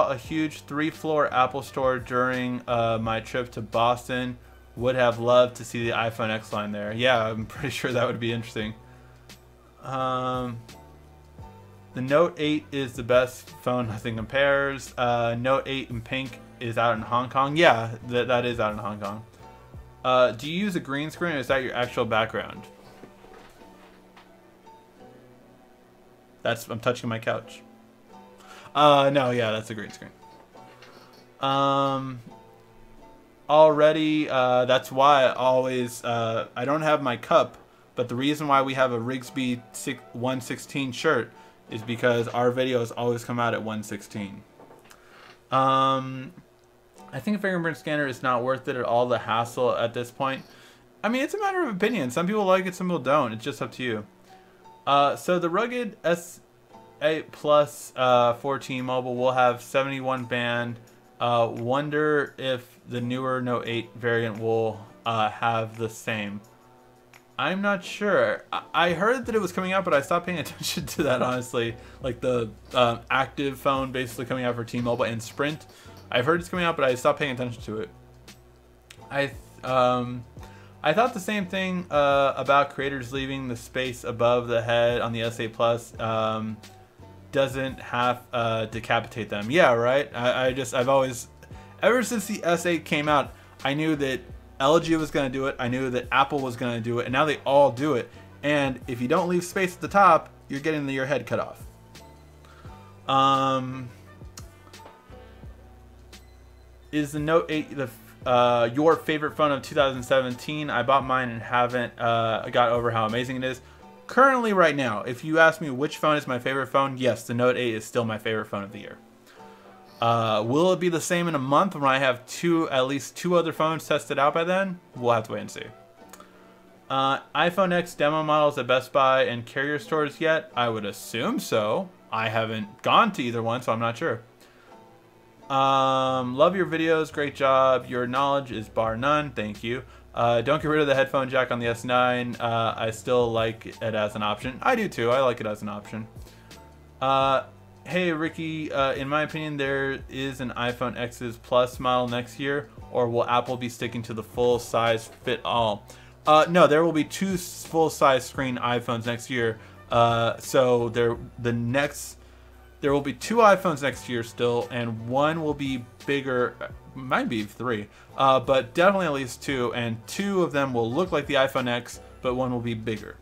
a huge 3-floor Apple store during my trip to Boston. Would have loved to see the iPhone X line there. Yeah, I'm pretty sure that would be interesting. The Note 8 is the best phone, nothing compares. Note 8 in pink is out in Hong Kong. Yeah, that is out in Hong Kong. Do you use a green screen, or is that your actual background? I'm touching my couch. No, yeah, that's a green screen. Already, that's why I always, I don't have my cup, but the reason why we have a Rigsby 116 shirt is because our videos always come out at 116. I think a fingerprint scanner is not worth it at all, the hassle at this point. I mean, it's a matter of opinion. Some people like it, some people don't. It's just up to you. So the rugged S8 Plus 14 mobile will have 71 band. Wonder if the newer Note 8 variant will have the same. I'm not sure. I heard that it was coming out, but I stopped paying attention to that, honestly. Like the active phone basically coming out for T-Mobile and Sprint. I've heard it's coming out, but I stopped paying attention to it. I thought the same thing about creators leaving the space above the head on the S8 Plus. Doesn't have decapitate them. Yeah, right. I've always, ever since the S8 came out, I knew that LG was going to do it. I knew that Apple was going to do it, and now they all do it. And if you don't leave space at the top, you're getting your head cut off. Is the Note 8 your favorite phone of 2017? I bought mine and haven't got over how amazing it is. Currently, right now, if you ask me which phone is my favorite phone, yes, the Note 8 is still my favorite phone of the year. Will it be the same in a month when I have at least two other phones tested out by then? We'll have to wait and see. iPhone X demo models at Best Buy and carrier stores yet? I would assume so. I haven't gone to either one, so I'm not sure. Love your videos. Great job. Your knowledge is bar none. Thank you. Don't get rid of the headphone jack on the S9. I still like it as an option. I do too. I like it as an option. Hey Ricky, in my opinion, there is an iPhone X's Plus model next year, or will Apple be sticking to the full size fit all? No, there will be 2 full size screen iPhones next year. So there will be 2 iPhones next year still, and one will be bigger, might be 3, but definitely at least 2, and 2 of them will look like the iPhone X, but one will be bigger.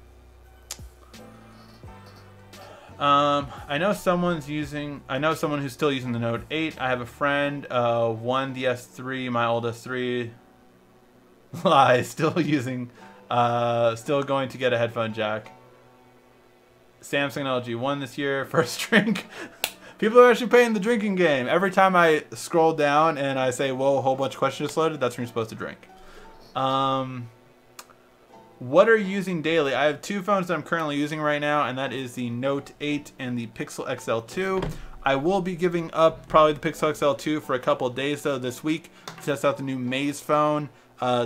I know someone who's still using the Note 8. I have a friend, one the S3, my old S3, still going to get a headphone jack. Samsung LG won this year. First drink. People are actually playing the drinking game. Every time I scroll down and I say, whoa, a whole bunch of questions just loaded, that's when you're supposed to drink. What are you using daily? I have 2 phones that I'm currently using right now, and that is the Note 8 and the Pixel XL2. I will be giving up probably the Pixel XL2 for a couple of days though this week to test out the new Maze phone.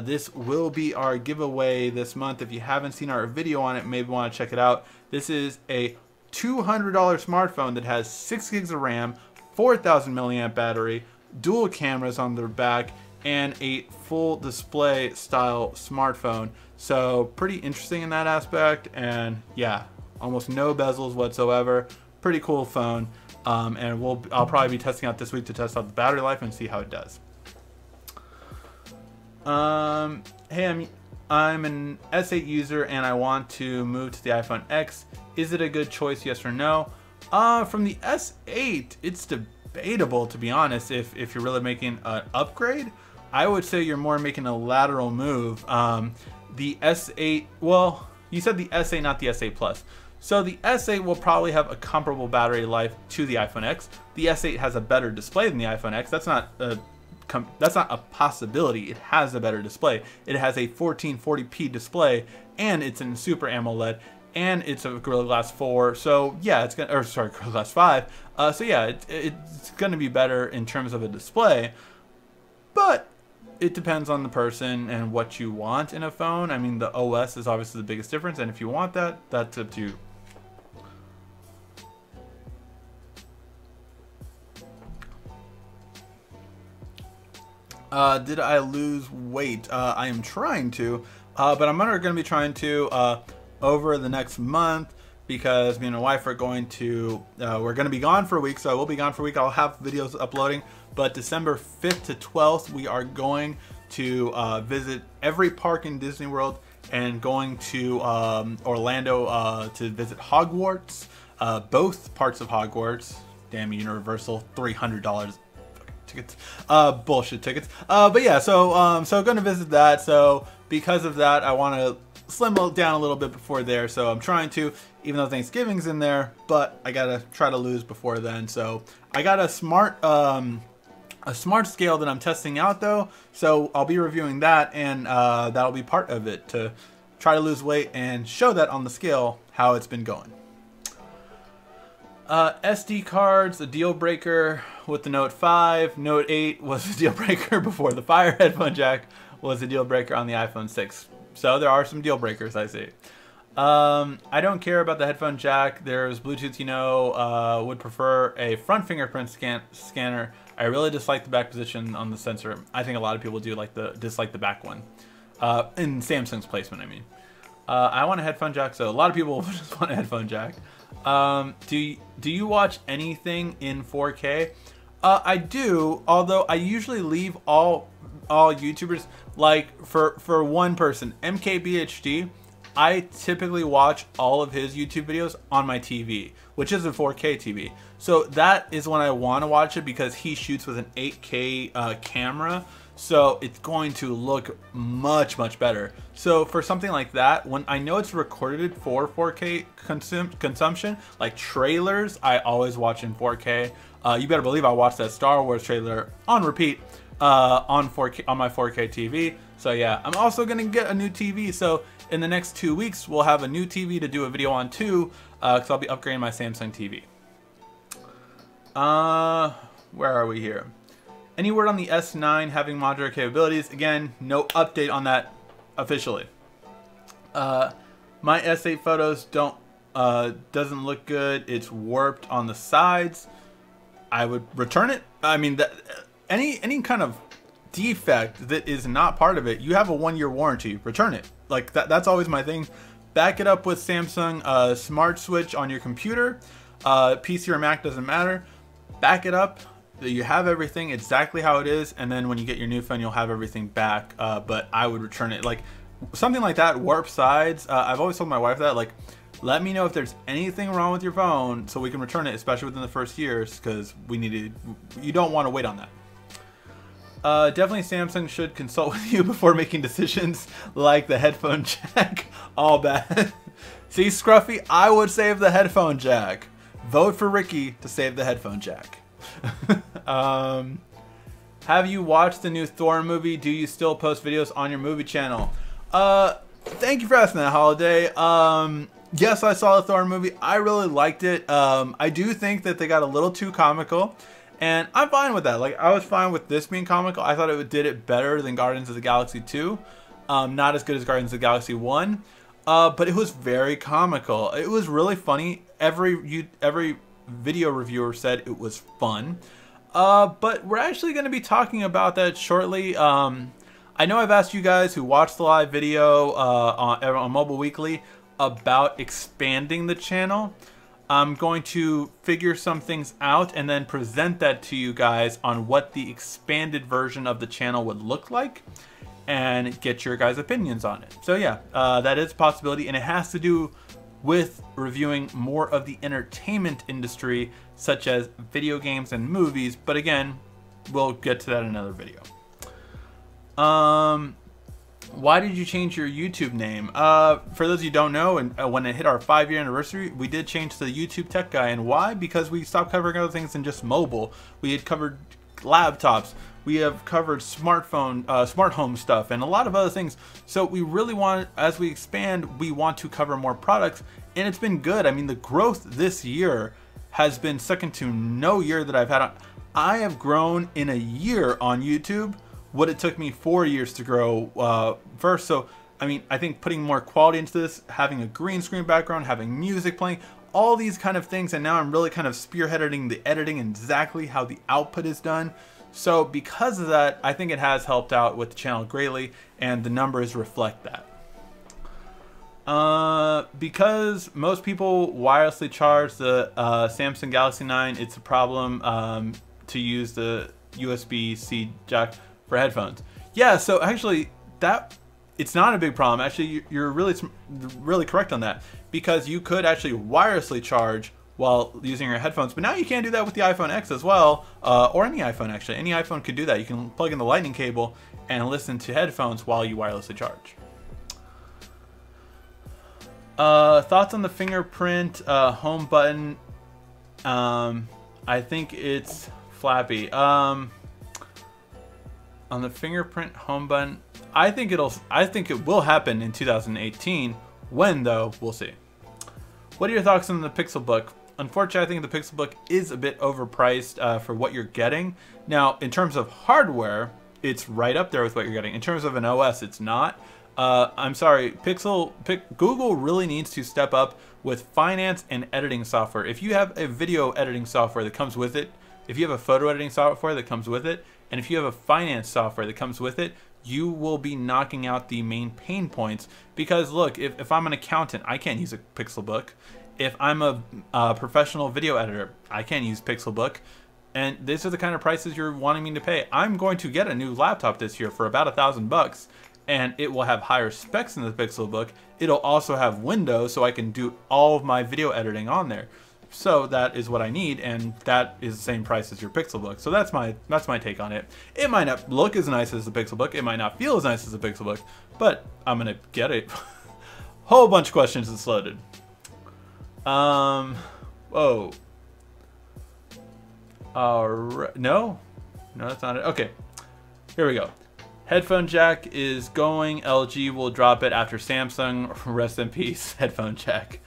This will be our giveaway this month. If you haven't seen our video on it, maybe want to check it out. This is a $200 smartphone that has 6 gigs of RAM, 4,000 milliamp battery, dual cameras on the back, and a full display style smartphone. So pretty interesting in that aspect, and yeah, almost no bezels whatsoever. Pretty cool phone, and I'll probably be testing out this week to test out the battery life and see how it does. Hey, I'm an S8 user and I want to move to the iPhone X. Is it a good choice, yes or no? From the S8, it's debatable, to be honest. If you're really making an upgrade, I would say you're more making a lateral move. The S8, well, you said the S8, not the S8 Plus. So the S8 will probably have a comparable battery life to the iPhone X. The S8 has a better display than the iPhone X. That's not a possibility. It has a better display. It has a 1440p display, and it's in Super AMOLED, and it's a Gorilla Glass 4. So yeah, it's gonna, or sorry, Gorilla Glass 5. So yeah, it's gonna be better in terms of a display, but it depends on the person and what you want in a phone. I mean, the OS is obviously the biggest difference, and if you want that, that's up to you. Did I lose weight? I am trying to, but I'm going to be trying to over the next month, because me and my wife are going to, we're going to be gone for a week, so I will be gone for a week. I'll have videos uploading, but December 5th to 12th, we are going to visit every park in Disney World and going to Orlando to visit Hogwarts, both parts of Hogwarts. Damn, Universal, $300 tickets, bullshit tickets. But yeah, so going to visit that. So because of that, I want to slim down a little bit before there. So I'm trying to, even though Thanksgiving's in there, but I gotta try to lose before then. So I got a smart scale that I'm testing out though. So I'll be reviewing that, and that'll be part of it to try to lose weight and show that on the scale how it's been going. SD cards, a deal breaker with the Note 5. Note 8 was a deal breaker before the Fire headphone jack was a deal breaker on the iPhone 6. So there are some deal breakers, I see. I don't care about the headphone jack. There's Bluetooth, you know, would prefer a front fingerprint scanner. I really dislike the back position on the sensor. I think a lot of people do dislike the back one. In Samsung's placement, I mean. I want a headphone jack, so a lot of people just want a headphone jack. Do you watch anything in 4K? I do, although I usually leave all YouTubers, like for one person, MKBHD, I typically watch all of his YouTube videos on my TV, which is a 4K TV. So that is when I want to watch it, because he shoots with an 8K camera. So it's going to look much, much better. So for something like that, when I know it's recorded for 4K consumption, like trailers, I always watch in 4K. You better believe I watched that Star Wars trailer on repeat on 4K on my 4K TV. So yeah, I'm also gonna get a new TV. So in the next 2 weeks, we'll have a new TV to do a video on too, because I'll be upgrading my Samsung TV. Where are we here? Any word on the S9 having modular capabilities? Again, no update on that officially. My S8 photos doesn't look good. It's warped on the sides. I would return it. I mean, any kind of defect that is not part of it, you have a 1-year warranty. Return it. Like that's always my thing. Back it up with Samsung Smart Switch on your computer, PC or Mac, doesn't matter. Back it up. You have everything exactly how it is, and then when you get your new phone, you'll have everything back. But I would return it. Like something like that, warp sides. I've always told my wife that, like, let me know if there's anything wrong with your phone so we can return it, especially within the first years, because you don't want to wait on that. Definitely Samsung should consult with you before making decisions like the headphone jack. All bad. See, Scruffy, I would save the headphone jack. Vote for Ricky to save the headphone jack. Have you watched the new Thor movie? Do you still post videos on your movie channel? Thank you for asking that, Holiday. Yes, I saw the Thor movie. I really liked it. I do think that they got a little too comical, and I'm fine with that. Like, I was fine with this being comical. I thought it did it better than Guardians of the Galaxy 2. Not as good as Guardians of the Galaxy 1, but it was very comical. It was really funny. Every video reviewer said it was fun. But we're actually going to be talking about that shortly. I know I've asked you guys who watched the live video on Mobile Weekly about expanding the channel. I'm going to figure some things out and then present that to you guys on what the expanded version of the channel would look like and get your guys' opinions on it. So yeah, that is a possibility, and it has to do with reviewing more of the entertainment industry, such as video games and movies. But again, we'll get to that in another video. Why did you change your YouTube name? For those of you who don't know, and when it hit our 5-year anniversary, we did change to the YouTube Tech Guy. And why? Because we stopped covering other things than just mobile. We had covered laptops. We have covered smartphone, smart home stuff, and a lot of other things. So we really want, as we expand, we want to cover more products, and it's been good. I mean, the growth this year has been second to no year that I've had. I have grown in a year on YouTube what it took me 4 years to grow first. So, I mean, I think putting more quality into this, having a green screen background, having music playing, all these kind of things, and now I'm really kind of spearheading the editing and exactly how the output is done. So because of that, I think it has helped out with the channel greatly, and the numbers reflect that. Because most people wirelessly charge the Samsung Galaxy 9, it's a problem to use the USB-C jack for headphones. Yeah, so actually it's not a big problem. Actually, you're really correct on that, because you could actually wirelessly charge while using your headphones, but now you can't do that with the iPhone X as well, or any iPhone actually. Any iPhone could do that. You can plug in the lightning cable and listen to headphones while you wirelessly charge. Thoughts on the fingerprint home button? I think it's flappy. On the fingerprint home button, I think it will happen in 2018. When though, we'll see. What are your thoughts on the Pixelbook? Unfortunately, I think the Pixelbook is a bit overpriced for what you're getting. Now, in terms of hardware, it's right up there with what you're getting. In terms of an OS, it's not. I'm sorry, Google really needs to step up with finance and editing software. If you have a video editing software that comes with it, if you have a photo editing software that comes with it, and if you have a finance software that comes with it, you will be knocking out the main pain points. Because look, if I'm an accountant, I can't use a Pixelbook. If I'm a professional video editor, I can't use Pixelbook. And these are the kind of prices you're wanting me to pay. I'm going to get a new laptop this year for about $1,000, and it will have higher specs than the Pixelbook. It'll also have Windows, so I can do all of my video editing on there. So that is what I need, and that is the same price as your Pixelbook. So that's my take on it. It might not look as nice as the Pixelbook. It might not feel as nice as the Pixelbook, but I'm gonna get it. Whole bunch of questions that's loaded. Whoa. Alright, no, that's not it. Okay, here we go. Headphone jack is going. LG will drop it after Samsung. Rest in peace, headphone jack.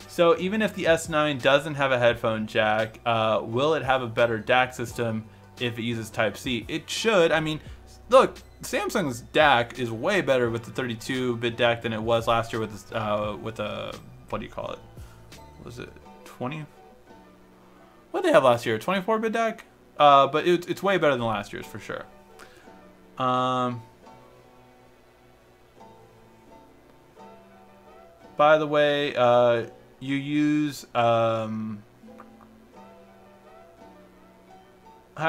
So even if the S9 doesn't have a headphone jack, will it have a better DAC system if it uses Type-C? It should. I mean, look, Samsung's DAC is way better with the 32-bit DAC than it was last year with a what do you call it? Was it 20? What did they have last year? 24-bit DAC? But it's way better than last year's for sure. By the way, you use hi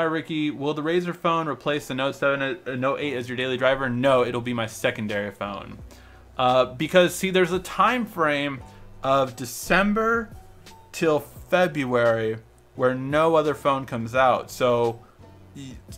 Ricky, will the Razer phone replace the Note 7 Note 8 as your daily driver? No, it'll be my secondary phone. Because see, there's a time frame of December till February where no other phone comes out. So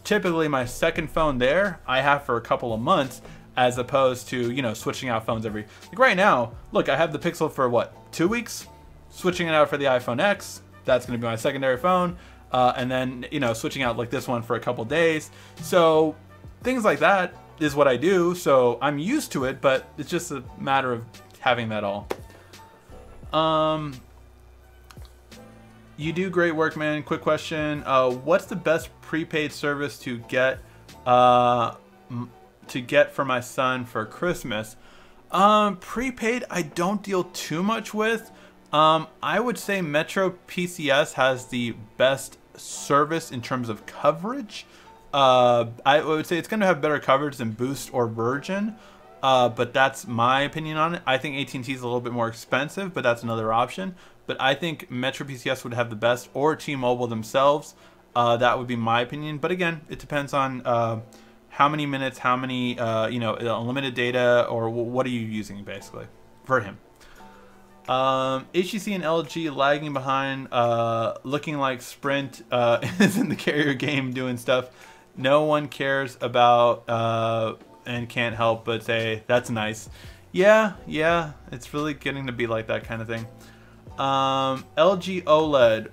typically my second phone there I have for a couple of months, as opposed to, you know, switching out phones every, like right now, look, I have the Pixel for what, 2 weeks? Switching it out for the iPhone X, that's gonna be my secondary phone. And then, you know, switching out like this one for a couple days. So things like that is what I do. So I'm used to it, but it's just a matter of having that all. You do great work, man. Quick question. What's the best prepaid service to get for my son for Christmas? Prepaid, I don't deal too much with. I would say Metro PCS has the best service in terms of coverage. I would say it's going to have better coverage than Boost or Virgin, but that's my opinion on it. I think AT&T is a little bit more expensive, but that's another option. But I think Metro PCS would have the best, or T-Mobile themselves. That would be my opinion. But again, it depends on how many minutes, how many, you know, unlimited data, or what are you using basically for him. HTC and LG lagging behind, looking like Sprint is in the carrier game doing stuff no one cares about, and can't help but say that's nice. Yeah, it's really getting to be like that kind of thing. LG OLED,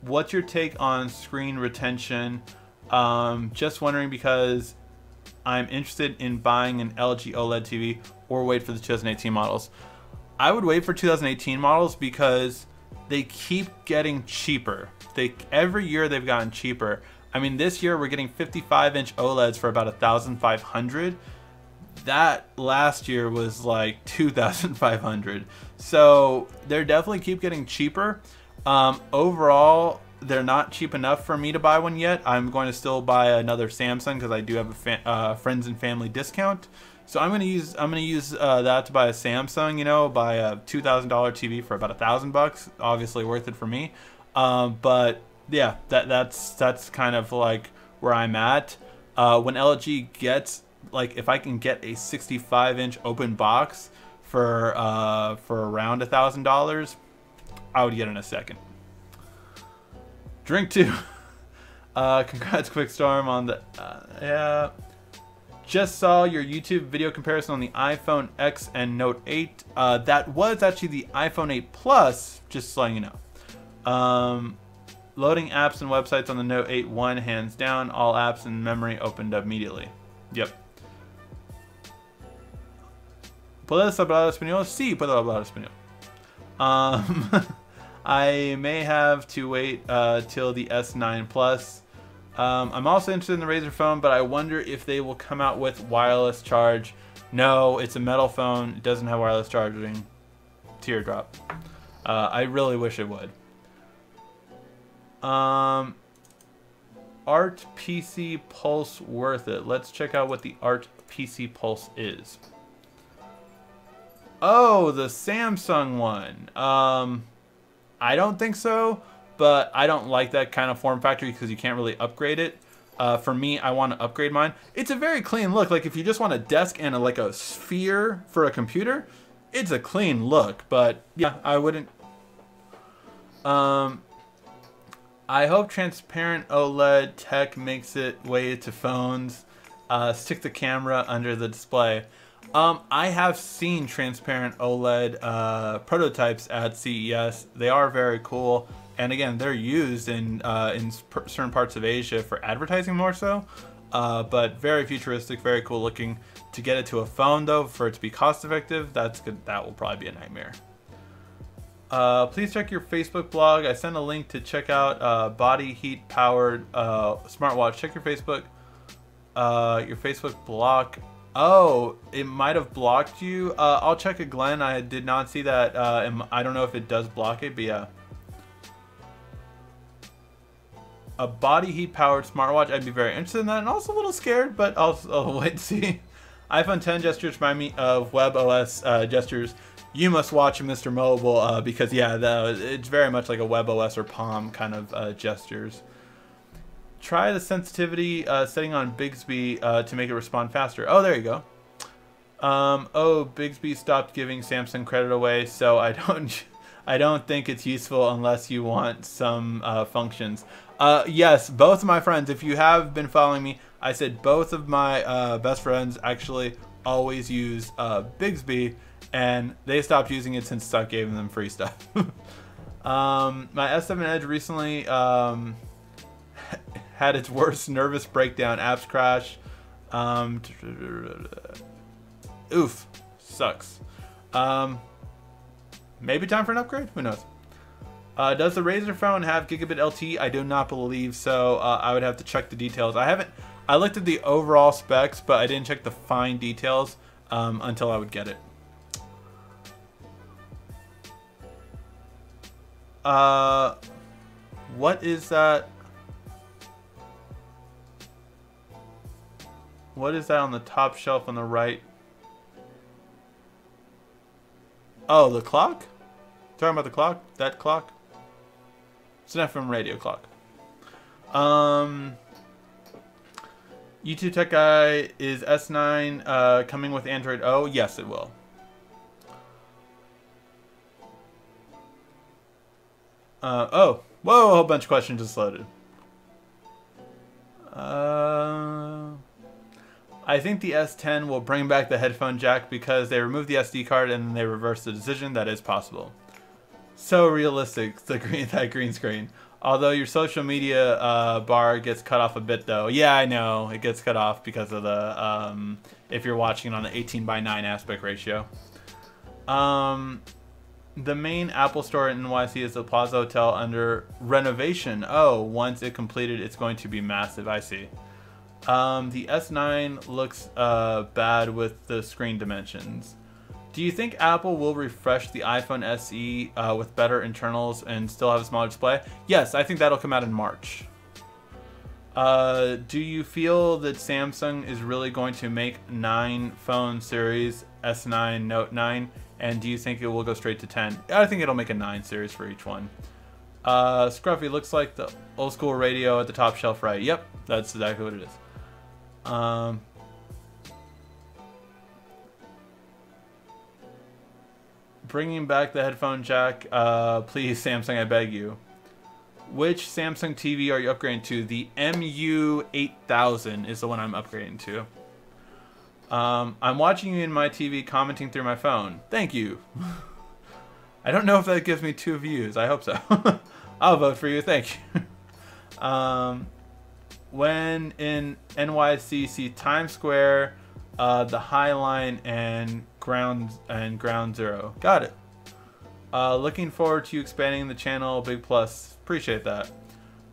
what's your take on screen retention? Just wondering because I'm interested in buying an LG OLED TV or wait for the 2018 models. I would wait for 2018 models because they keep getting cheaper. Every year they've gotten cheaper. I mean, this year we're getting 55-inch OLEDs for about $1,500. That last year was like $2,500. So they definitely keep getting cheaper. Overall, they're not cheap enough for me to buy one yet. I'm going to still buy another Samsung because I do have a friends and family discount. So I'm gonna use that to buy a Samsung. You know, buy a $2,000 TV for about $1,000. Obviously worth it for me. But yeah, that's kind of like where I'm at. When LG gets, like, if I can get a 65-inch open box for around $1,000, I would get in a second. Drink 2. Congrats, Quickstorm, on the yeah. Just saw your YouTube video comparison on the iPhone X and Note 8. That was actually the iPhone 8 Plus, just letting you know. Loading apps and websites on the Note 8 1, hands down. All apps and memory opened up immediately. Yep. ¿Puedes hablar español? Sí, puedo hablar español. I may have to wait till the S9 Plus. I'm also interested in the Razer phone, but I wonder if they will come out with wireless charge. No, it's a metal phone. It doesn't have wireless charging. Teardrop. I really wish it would. Art PC Pulse worth it? Let's check out what the Art PC Pulse is. Oh, the Samsung one. I don't think so, but I don't like that kind of form factor because you can't really upgrade it. For me, I want to upgrade mine. It's a very clean look. Like if you just want a desk and like a sphere for a computer, it's a clean look. But yeah, I wouldn't. I hope transparent OLED tech makes it way to phones. Stick the camera under the display. I have seen transparent OLED prototypes at CES. They are very cool, and again, they're used in certain parts of Asia for advertising more so. But very futuristic, very cool looking. To get it to a phone though, for it to be cost effective, that's good. That will probably be a nightmare. Please check your Facebook blog. I sent a link to check out body heat powered smartwatch. Check your Facebook block. Oh, it might have blocked you. I'll check it, Glenn. I did not see that. I don't know if it does block it, but yeah. A body heat powered smartwatch. I'd be very interested in that, and also a little scared, but I'll wait and see. iPhone 10 gestures remind me of WebOS gestures. You must watch Mr. Mobile because yeah, it's very much like a WebOS or Palm kind of gestures. Try the sensitivity setting on Bixby to make it respond faster. Oh, there you go. Oh, Bixby stopped giving Samsung credit away, so I don't think it's useful unless you want some functions. Yes, both of my friends, if you have been following me, I said both of my best friends actually always use Bixby, and they stopped using it since stopped giving them free stuff. My S7 Edge recently had its worst nervous breakdown. Apps crash. Oof. Sucks. Maybe time for an upgrade? Who knows? Does the Razer phone have gigabit LTE? I do not believe so. I would have to check the details. I looked at the overall specs, but I didn't check the fine details until I would get it. What is that? What is that on the top shelf on the right? Oh, the clock? Talking about the clock? That clock? It's an FM radio clock. YouTube Tech Guy, is S9 coming with Android O? Yes, it will. Oh, whoa, a whole bunch of questions just loaded. I think the S10 will bring back the headphone jack because they removed the SD card and then they reversed the decision. That is possible. So realistic, that green screen. Although your social media bar gets cut off a bit though. Yeah, I know. It gets cut off because of the, if you're watching it on the 18:9 aspect ratio. The main Apple store in NYC is the Plaza Hotel under renovation. Oh, once it completed, it's going to be massive. I see. The S9 looks bad with the screen dimensions. Do you think Apple will refresh the iPhone SE with better internals and still have a smaller display? Yes, I think that'll come out in March. Do you feel that Samsung is really going to make 9 phone series, S9, Note 9, and do you think it will go straight to 10? I think it'll make a 9 series for each one. Scruffy, looks like the old school radio at the top shelf, right? Yep, that's exactly what it is. Bringing back the headphone jack, please, Samsung, I beg you. Which Samsung TV are you upgrading to? The MU8000 is the one I'm upgrading to. I'm watching you in my TV, commenting through my phone. Thank you. I don't know if that gives me 2 views. I hope so. I'll vote for you. Thank you. When in NYC, Times Square, the High Line, and Ground Zero. Got it. Looking forward to you expanding the channel. Big plus. Appreciate that.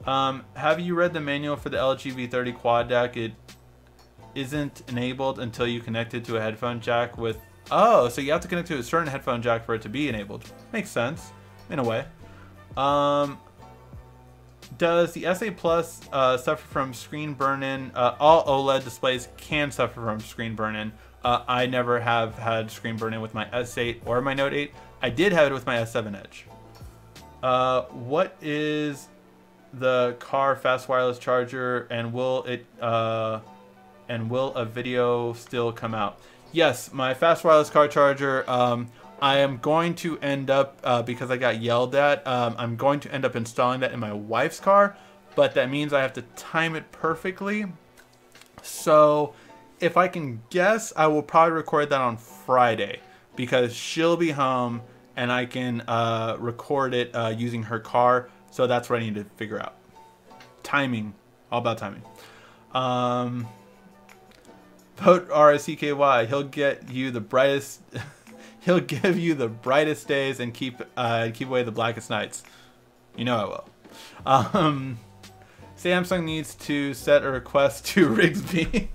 Have you read the manual for the LG V30 quad DAC? It isn't enabled until you connect it to a headphone jack with... Oh, so you have to connect to a certain headphone jack for it to be enabled. Makes sense, in a way. Does the SA Plus suffer from screen burn-in? All OLED displays can suffer from screen burn-in. I never have had screen burn-in with my S8 or my Note 8. I did have it with my S7 Edge. What is the car fast wireless charger, and will a video still come out? Yes, my fast wireless car charger. I am going to end up, because I got yelled at, I'm going to end up installing that in my wife's car, but that means I have to time it perfectly. So if I can guess, I will probably record that on Friday because she'll be home and I can record it using her car. So that's what I need to figure out. Timing, all about timing. Vote RSCKY. He'll get you the brightest... He'll give you the brightest days and keep away the blackest nights. You know I will. Samsung needs to set a request to Rigsby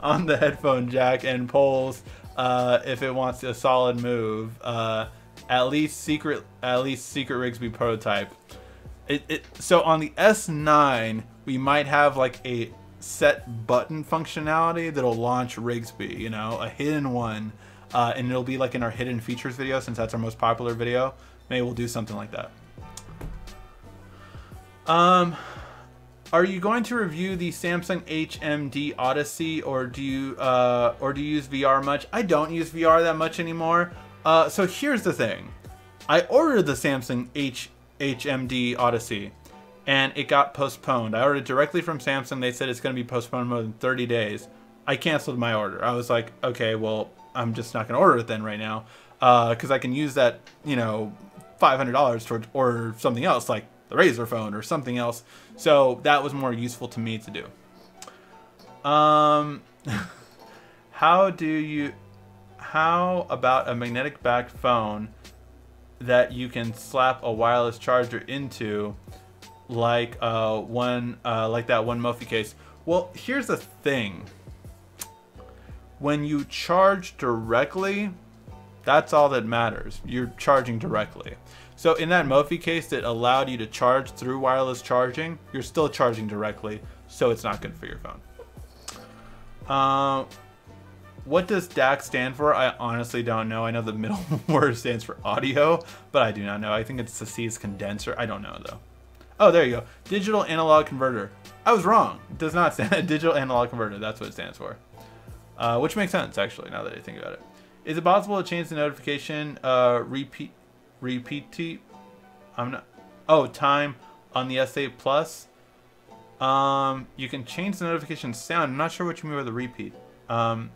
on the headphone jack and polls if it wants a solid move. At least secret Rigsby prototype. So on the S9 we might have like a set button functionality that'll launch Rigsby, you know, a hidden one, and it'll be like in our hidden features video, since that's our most popular video. Maybe we'll do something like that. Are you going to review the Samsung HMD Odyssey, or do you use VR much? I don't use VR that much anymore. So here's the thing. I ordered the Samsung HMD Odyssey and it got postponed. I ordered it directly from Samsung. They said it's going to be postponed more than 30 days. I canceled my order. I was like, okay, well, I'm just not going to order it then right now, because I can use that, you know, $500 to order something else like the Razer phone or something else. So that was more useful to me to do. How about a magnetic back phone that you can slap a wireless charger into, like that one Mophie case? Well, here's the thing. When you charge directly, that's all that matters. You're charging directly. So in that Mophie case that allowed you to charge through wireless charging, you're still charging directly, so it's not good for your phone. What does DAC stand for? I honestly don't know. I know the middle word stands for audio, but I do not know. I think it's the C is condenser. I don't know though. Oh, there you go. Digital analog converter. I was wrong. It does not stand digital analog converter. That's what it stands for. Which makes sense actually, now that I think about it. Is it possible to change the notification repeat? Time on the S8 Plus. You can change the notification sound. I'm not sure what you mean by the repeat. I'm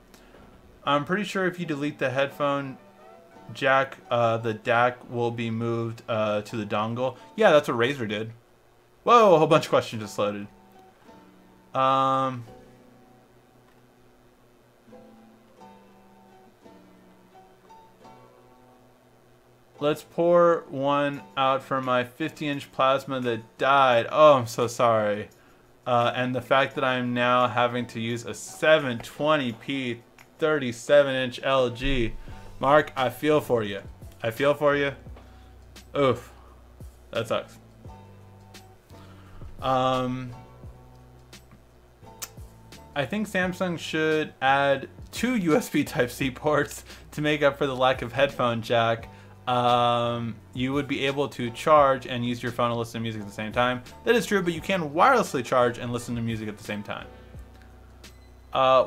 pretty sure if you delete the headphone jack, the DAC will be moved to the dongle. Yeah, that's what Razer did. Whoa, a whole bunch of questions just loaded. Let's pour one out for my 50-inch plasma that died. Oh, I'm so sorry. And the fact that I'm now having to use a 720p 37-inch LG. Mark, I feel for you. I feel for you. Oof. That sucks. I think Samsung should add 2 USB Type-C ports to make up for the lack of headphone jack. You would be able to charge and use your phone and listen to music at the same time. That is true, but you can wirelessly charge and listen to music at the same time.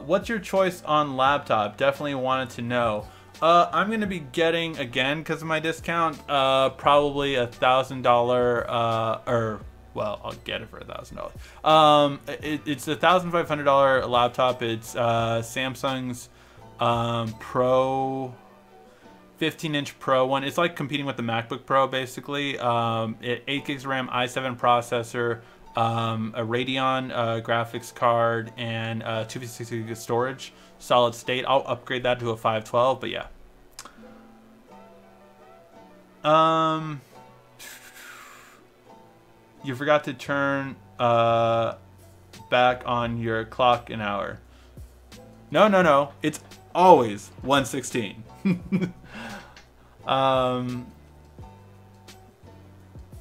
What's your choice on laptop? Definitely wanted to know. I'm going to be getting, again, because of my discount, probably $1,000, well, I'll get it for $1,000. It's a $1,500 laptop. It's Samsung's Pro 15-inch Pro one. It's like competing with the MacBook Pro, basically. 8 gigs RAM, i7 processor, a Radeon graphics card, and 256 gigs of storage, solid state. I'll upgrade that to a 512, but yeah. You forgot to turn back on your clock an hour. No. It's always 1:16.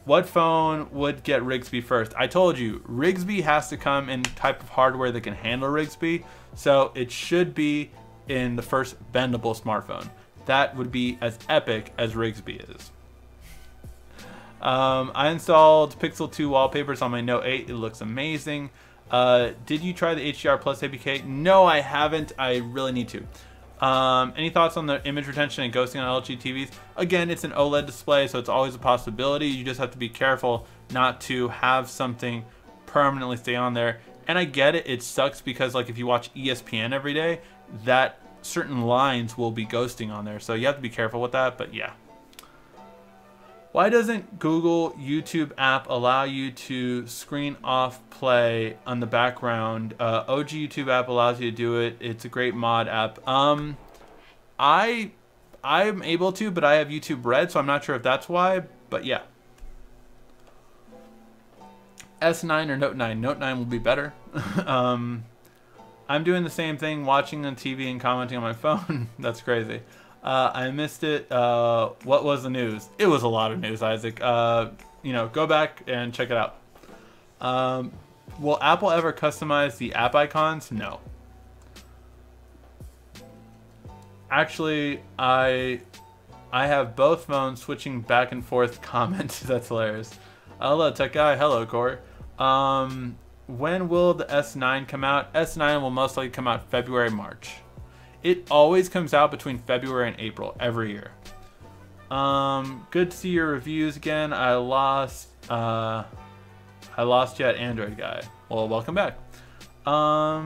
What phone would get Rigsby first? I told you, Rigsby has to come in type of hardware that can handle Rigsby, so it should be in the first bendable smartphone. That would be as epic as Rigsby is. I installed Pixel 2 wallpapers on my Note 8. It looks amazing. Did you try the HDR Plus APK? No, I haven't. I really need to. Any thoughts on the image retention and ghosting on LG TVs? Again, it's an OLED display, so it's always a possibility. You just have to be careful not to have something permanently stay on there. And I get it, it sucks because like if you watch ESPN every day, that certain lines will be ghosting on there. So you have to be careful with that, but yeah. Why doesn't Google YouTube app allow you to screen off play on the background? OG YouTube app allows you to do it. It's a great mod app. I I'm able to, but I have YouTube Red, so I'm not sure if that's why. But yeah. S9 or Note 9. Note 9 will be better. I'm doing the same thing, watching on TV and commenting on my phone. That's crazy. I missed it. What was the news? It was a lot of news, Isaac. You know, go back and check it out. Will Apple ever customize the app icons? No. Actually, I have both phones switching back and forth comments. That's hilarious. Hello, tech guy. Hello, Corey. When will the S9 come out? S9 will most likely come out February, March. It always comes out between February and April every year. Good to see your reviews again. I lost you at Android guy. Well, welcome back. How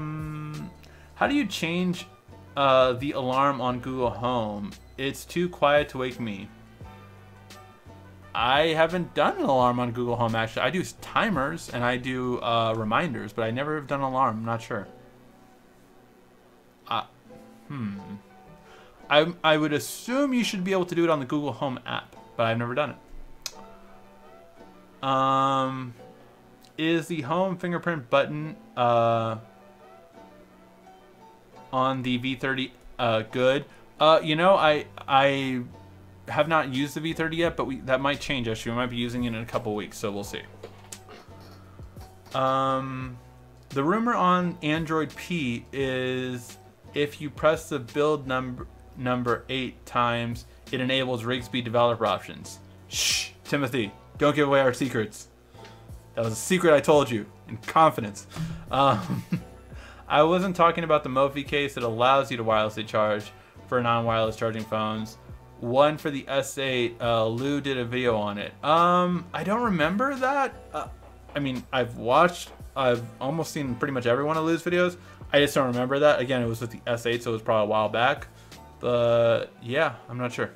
do you change the alarm on Google Home? It's too quiet to wake me. I haven't done an alarm on Google Home, actually. I do timers and I do reminders, but I never have done an alarm. I'm not sure. I would assume you should be able to do it on the Google Home app, but I've never done it. Is the home fingerprint button on the V30 good? You know, I have not used the V30 yet, but that might change actually. We might be using it in a couple weeks, so we'll see. The rumor on Android P is if you press the build number 8 times, it enables Rigsby developer options. Shh, Timothy, don't give away our secrets. That was a secret I told you in confidence. I wasn't talking about the Mophie case that allows you to wirelessly charge for non-wireless charging phones. One for the S8, Lou did a video on it. I don't remember that. I mean, I've almost seen pretty much every one of Lou's videos. I just don't remember that. Again, it was with the S8, so it was probably a while back. But yeah, I'm not sure.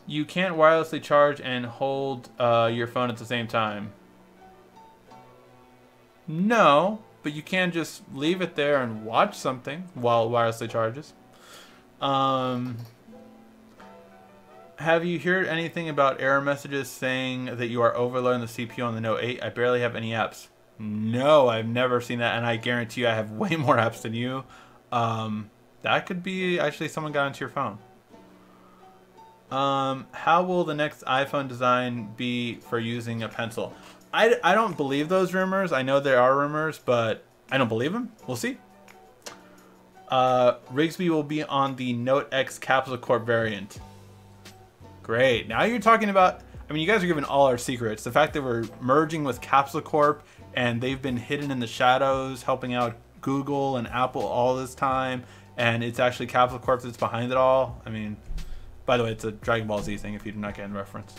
You can't wirelessly charge and hold your phone at the same time. No, but you can just leave it there and watch something while it wirelessly charges. Have you heard anything about error messages saying that you are overloading the CPU on the Note 8? I barely have any apps. No, I've never seen that, and I guarantee you I have way more apps than you. That could be actually someone got into your phone. How will the next iPhone design be for using a pencil? I don't believe those rumors. I know there are rumors, but I don't believe them. We'll see. Rigsby will be on the Note X Capsule Corp variant. Great. Now you're talking about, I mean, you guys are giving all our secrets. The fact that we're merging with Capsule Corp and they've been hidden in the shadows, helping out Google and Apple all this time, and it's actually Capsule Corp that's behind it all. I mean, by the way, it's a Dragon Ball Z thing if you do not get the reference.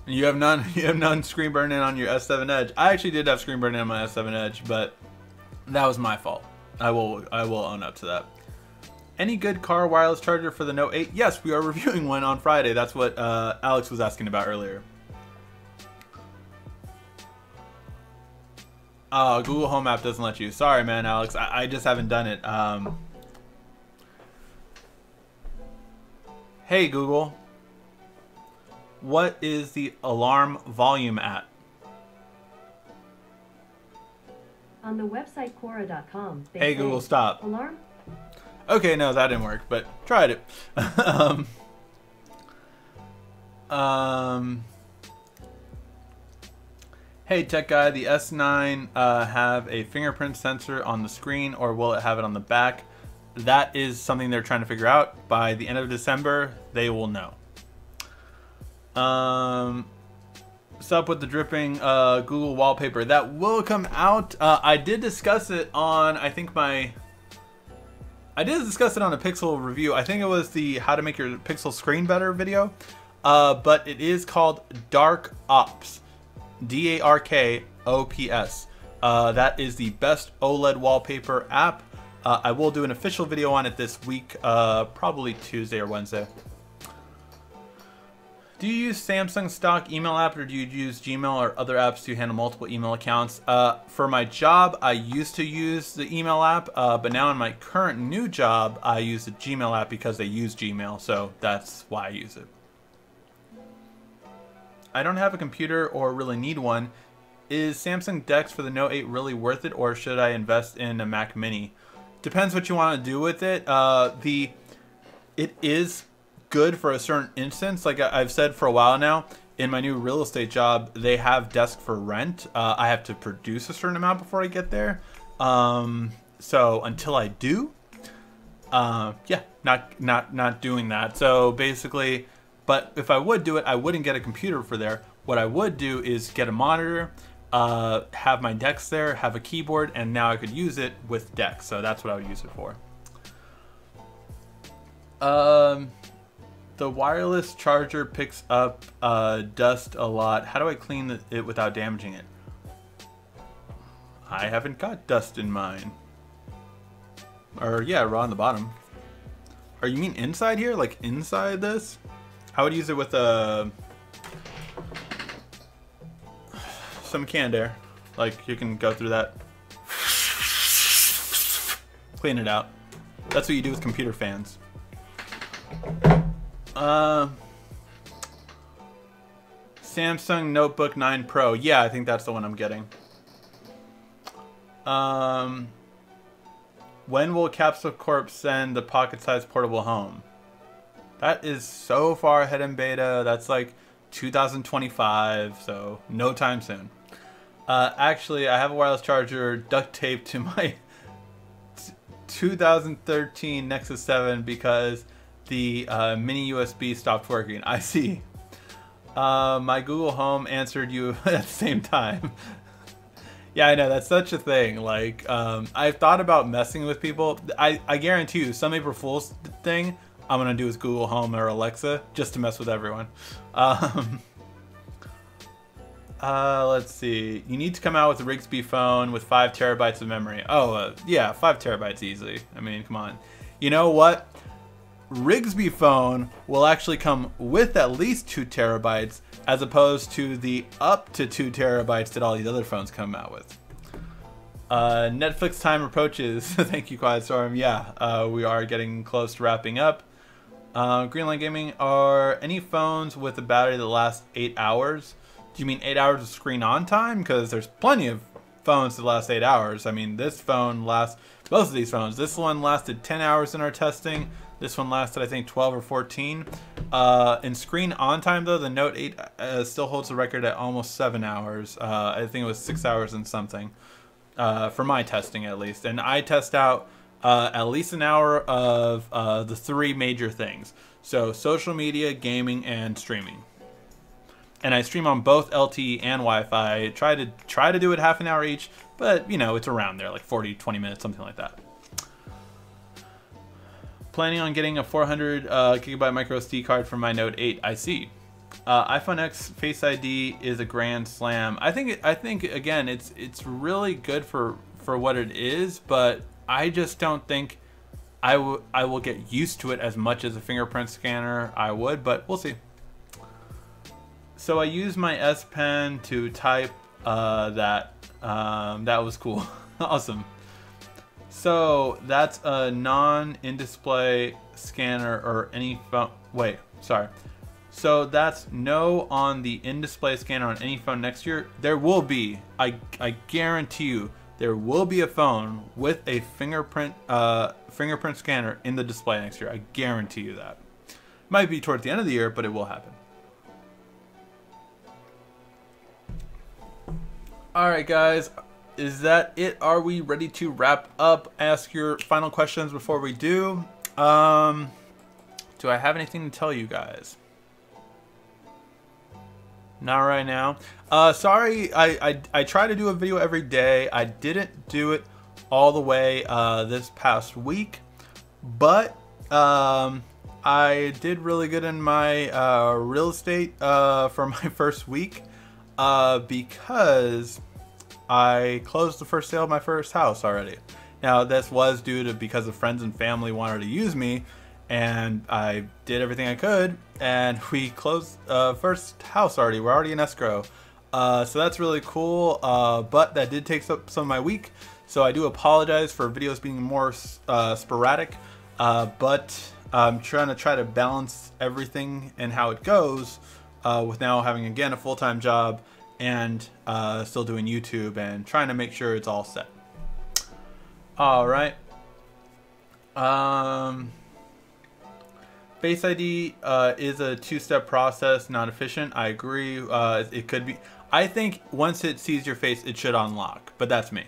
You have none screen burn in on your S7 Edge. I actually did have screen burn in on my S7 Edge, but that was my fault. I will own up to that. Any good car wireless charger for the Note 8? Yes, we are reviewing one on Friday. That's what Alex was asking about earlier. Google Home app doesn't let you. Sorry, man, Alex. I just haven't done it. Hey, Google. What is the alarm volume at? On the website Quora.com. Hey, Google, stop. Alarm? Okay, no, that didn't work, but tried it. Hey, tech guy, the S9 have a fingerprint sensor on the screen, or will it have it on the back? That is something they're trying to figure out. By the end of December, they will know. What's up with the dripping Google wallpaper? That will come out. I did discuss it on, I did discuss it on a Pixel review. I think it was the how to make your Pixel screen better video. But it is called Dark Ops. DARKOPS. That is the best OLED wallpaper app. I will do an official video on it this week, probably Tuesday or Wednesday. Do you use Samsung stock email app, or do you use Gmail or other apps to handle multiple email accounts? For my job, I used to use the email app, but now in my current new job, I use the Gmail app because they use Gmail, so that's why I use it. I don't have a computer or really need one. Is Samsung DeX for the Note 8 really worth it, or should I invest in a Mac Mini? Depends what you want to do with it. It is good for a certain instance. Like I've said for a while now, in my new real estate job, they have desk for rent. I have to produce a certain amount before I get there. So until I do, yeah, not doing that. So basically, but if I would do it, I wouldn't get a computer for there. What I would do is get a monitor, have my DeX there, have a keyboard, and now I could use it with DeX. So that's what I would use it for. The wireless charger picks up dust a lot. How do I clean it without damaging it? I haven't got dust in mine. Or yeah, raw on the bottom. Or you mean inside here? Like inside this? I would use it with some canned air. Like you can go through that. Clean it out. That's what you do with computer fans. Samsung Notebook 9 Pro. Yeah, I think that's the one I'm getting. When will Capsule Corp send the pocket-sized portable home? That is so far ahead in beta. That's like 2025, so no time soon. Actually, I have a wireless charger duct taped to my 2013 Nexus 7 because the mini USB stopped working. I see. My Google Home answered you at the same time. Yeah, I know, that's such a thing. Like, I've thought about messing with people. I guarantee you, some April Fool's thing I'm gonna do with Google Home or Alexa just to mess with everyone. Let's see. You need to come out with a Rigsby phone with 5 terabytes of memory. Oh, yeah, 5 terabytes easily. I mean, come on. You know what? Rigsby phone will actually come with at least 2 terabytes as opposed to the up to 2 terabytes that all these other phones come out with. Netflix time approaches. Thank you, Quiet Storm. Yeah, we are getting close to wrapping up. Greenlight Gaming, are any phones with a battery that lasts 8 hours? Do you mean 8 hours of screen on time? Because there's plenty of phones that last 8 hours. I mean, this phone lasts, both of these phones. This one lasted 10 hours in our testing. This one lasted, I think, 12 or 14. In screen on time, though, the Note 8 still holds the record at almost 7 hours. I think it was 6 hours and something, for my testing at least. And I test out at least an hour of the 3 major things. So social media, gaming, and streaming. And I stream on both LTE and Wi-Fi. Try to do it half an hour each, but you know, it's around there, like 40, 20 minutes, something like that. Planning on getting a 400 gigabyte micro SD card for my Note 8. I see. iPhone X Face ID is a grand slam. I think again, it's really good for what it is, but I just don't think I will get used to it as much as a fingerprint scanner I would, but we'll see. So I used my S Pen to type that. That was cool. Awesome. So that's a non-in-display scanner or any phone. Wait, sorry. So that's no on the in-display scanner on any phone next year. There will be. I guarantee you, there will be a phone with a fingerprint scanner in the display next year. I guarantee you that. Might be towards the end of the year, but it will happen. All right, guys. Is that it? Are we ready to wrap up? Ask your final questions before we do. Do I have anything to tell you guys? Not right now. Sorry, I try to do a video every day. I didn't do it all the way this past week, but I did really good in my real estate for my first week because I closed the first sale of my first house already. Now this was due to because of friends and family wanted to use me, and I did everything I could, and we closed first house already. We're already in escrow. So that's really cool, but that did take up some of my week, so I do apologize for videos being more sporadic, but I'm trying to balance everything and how it goes with now having, again, a full-time job and still doing YouTube and trying to make sure it's all set. All right. Face ID is a two-step process, not efficient. I agree. It could be. I think once it sees your face, it should unlock, but that's me.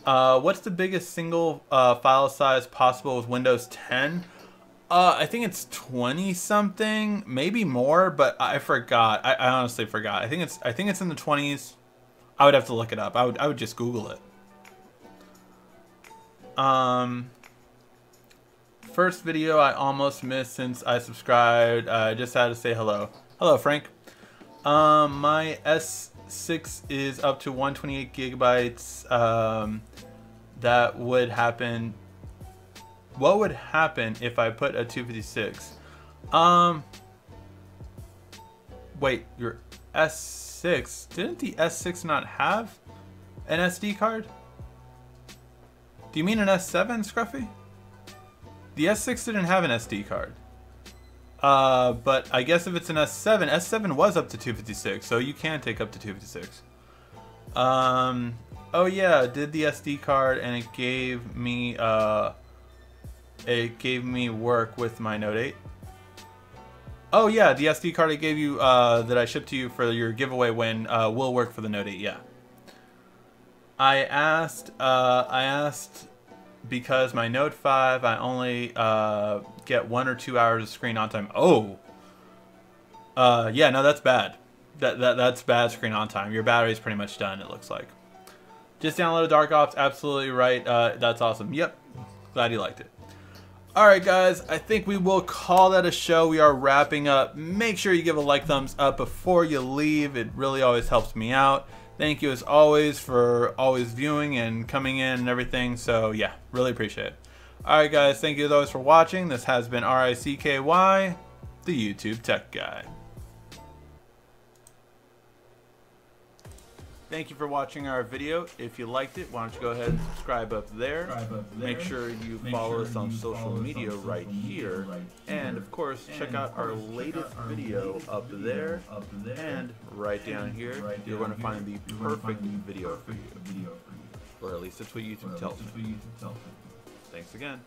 What's the biggest single file size possible with Windows 10? I think it's 20 something, maybe more, but I forgot. I honestly forgot. I think it's in the 20s. I would have to look it up. I would just Google it. First video I almost missed since I subscribed. I just had to say hello. Hello, Frank. My S6 is up to 128 gigabytes. That would happen. What would happen if I put a 256? Wait, your S6, didn't the S6 not have an SD card? Do you mean an S7, Scruffy? The S6 didn't have an SD card. But I guess if it's an S7, S7 was up to 256, so you can take up to 256. Oh yeah, did the SD card, and it gave me work with my Note 8. Oh yeah, the SD card I gave you that I shipped to you for your giveaway win will work for the Note 8. Yeah. I asked because my Note 5 I only get 1 or 2 hours of screen on time. Oh. Yeah, no, that's bad. That's bad screen on time. Your battery's pretty much done, it looks like. Just downloaded Dark Ops. Absolutely right. That's awesome. Yep. Glad you liked it. Alright guys, I think we will call that a show. We are wrapping up. Make sure you give a like, thumbs up before you leave. It really always helps me out. Thank you as always for always viewing and coming in and everything. So yeah, really appreciate it. Alright guys, thank you as always for watching. This has been RICKY, the YouTube Tech Guy. Thank you for watching our video. If you liked it, why don't you go ahead and subscribe up there. Make sure you follow us on social media right here. And of course, check out our latest video up there. And right down here, you're going to find the perfect video for you. Or at least that's what YouTube tells me. Thanks again.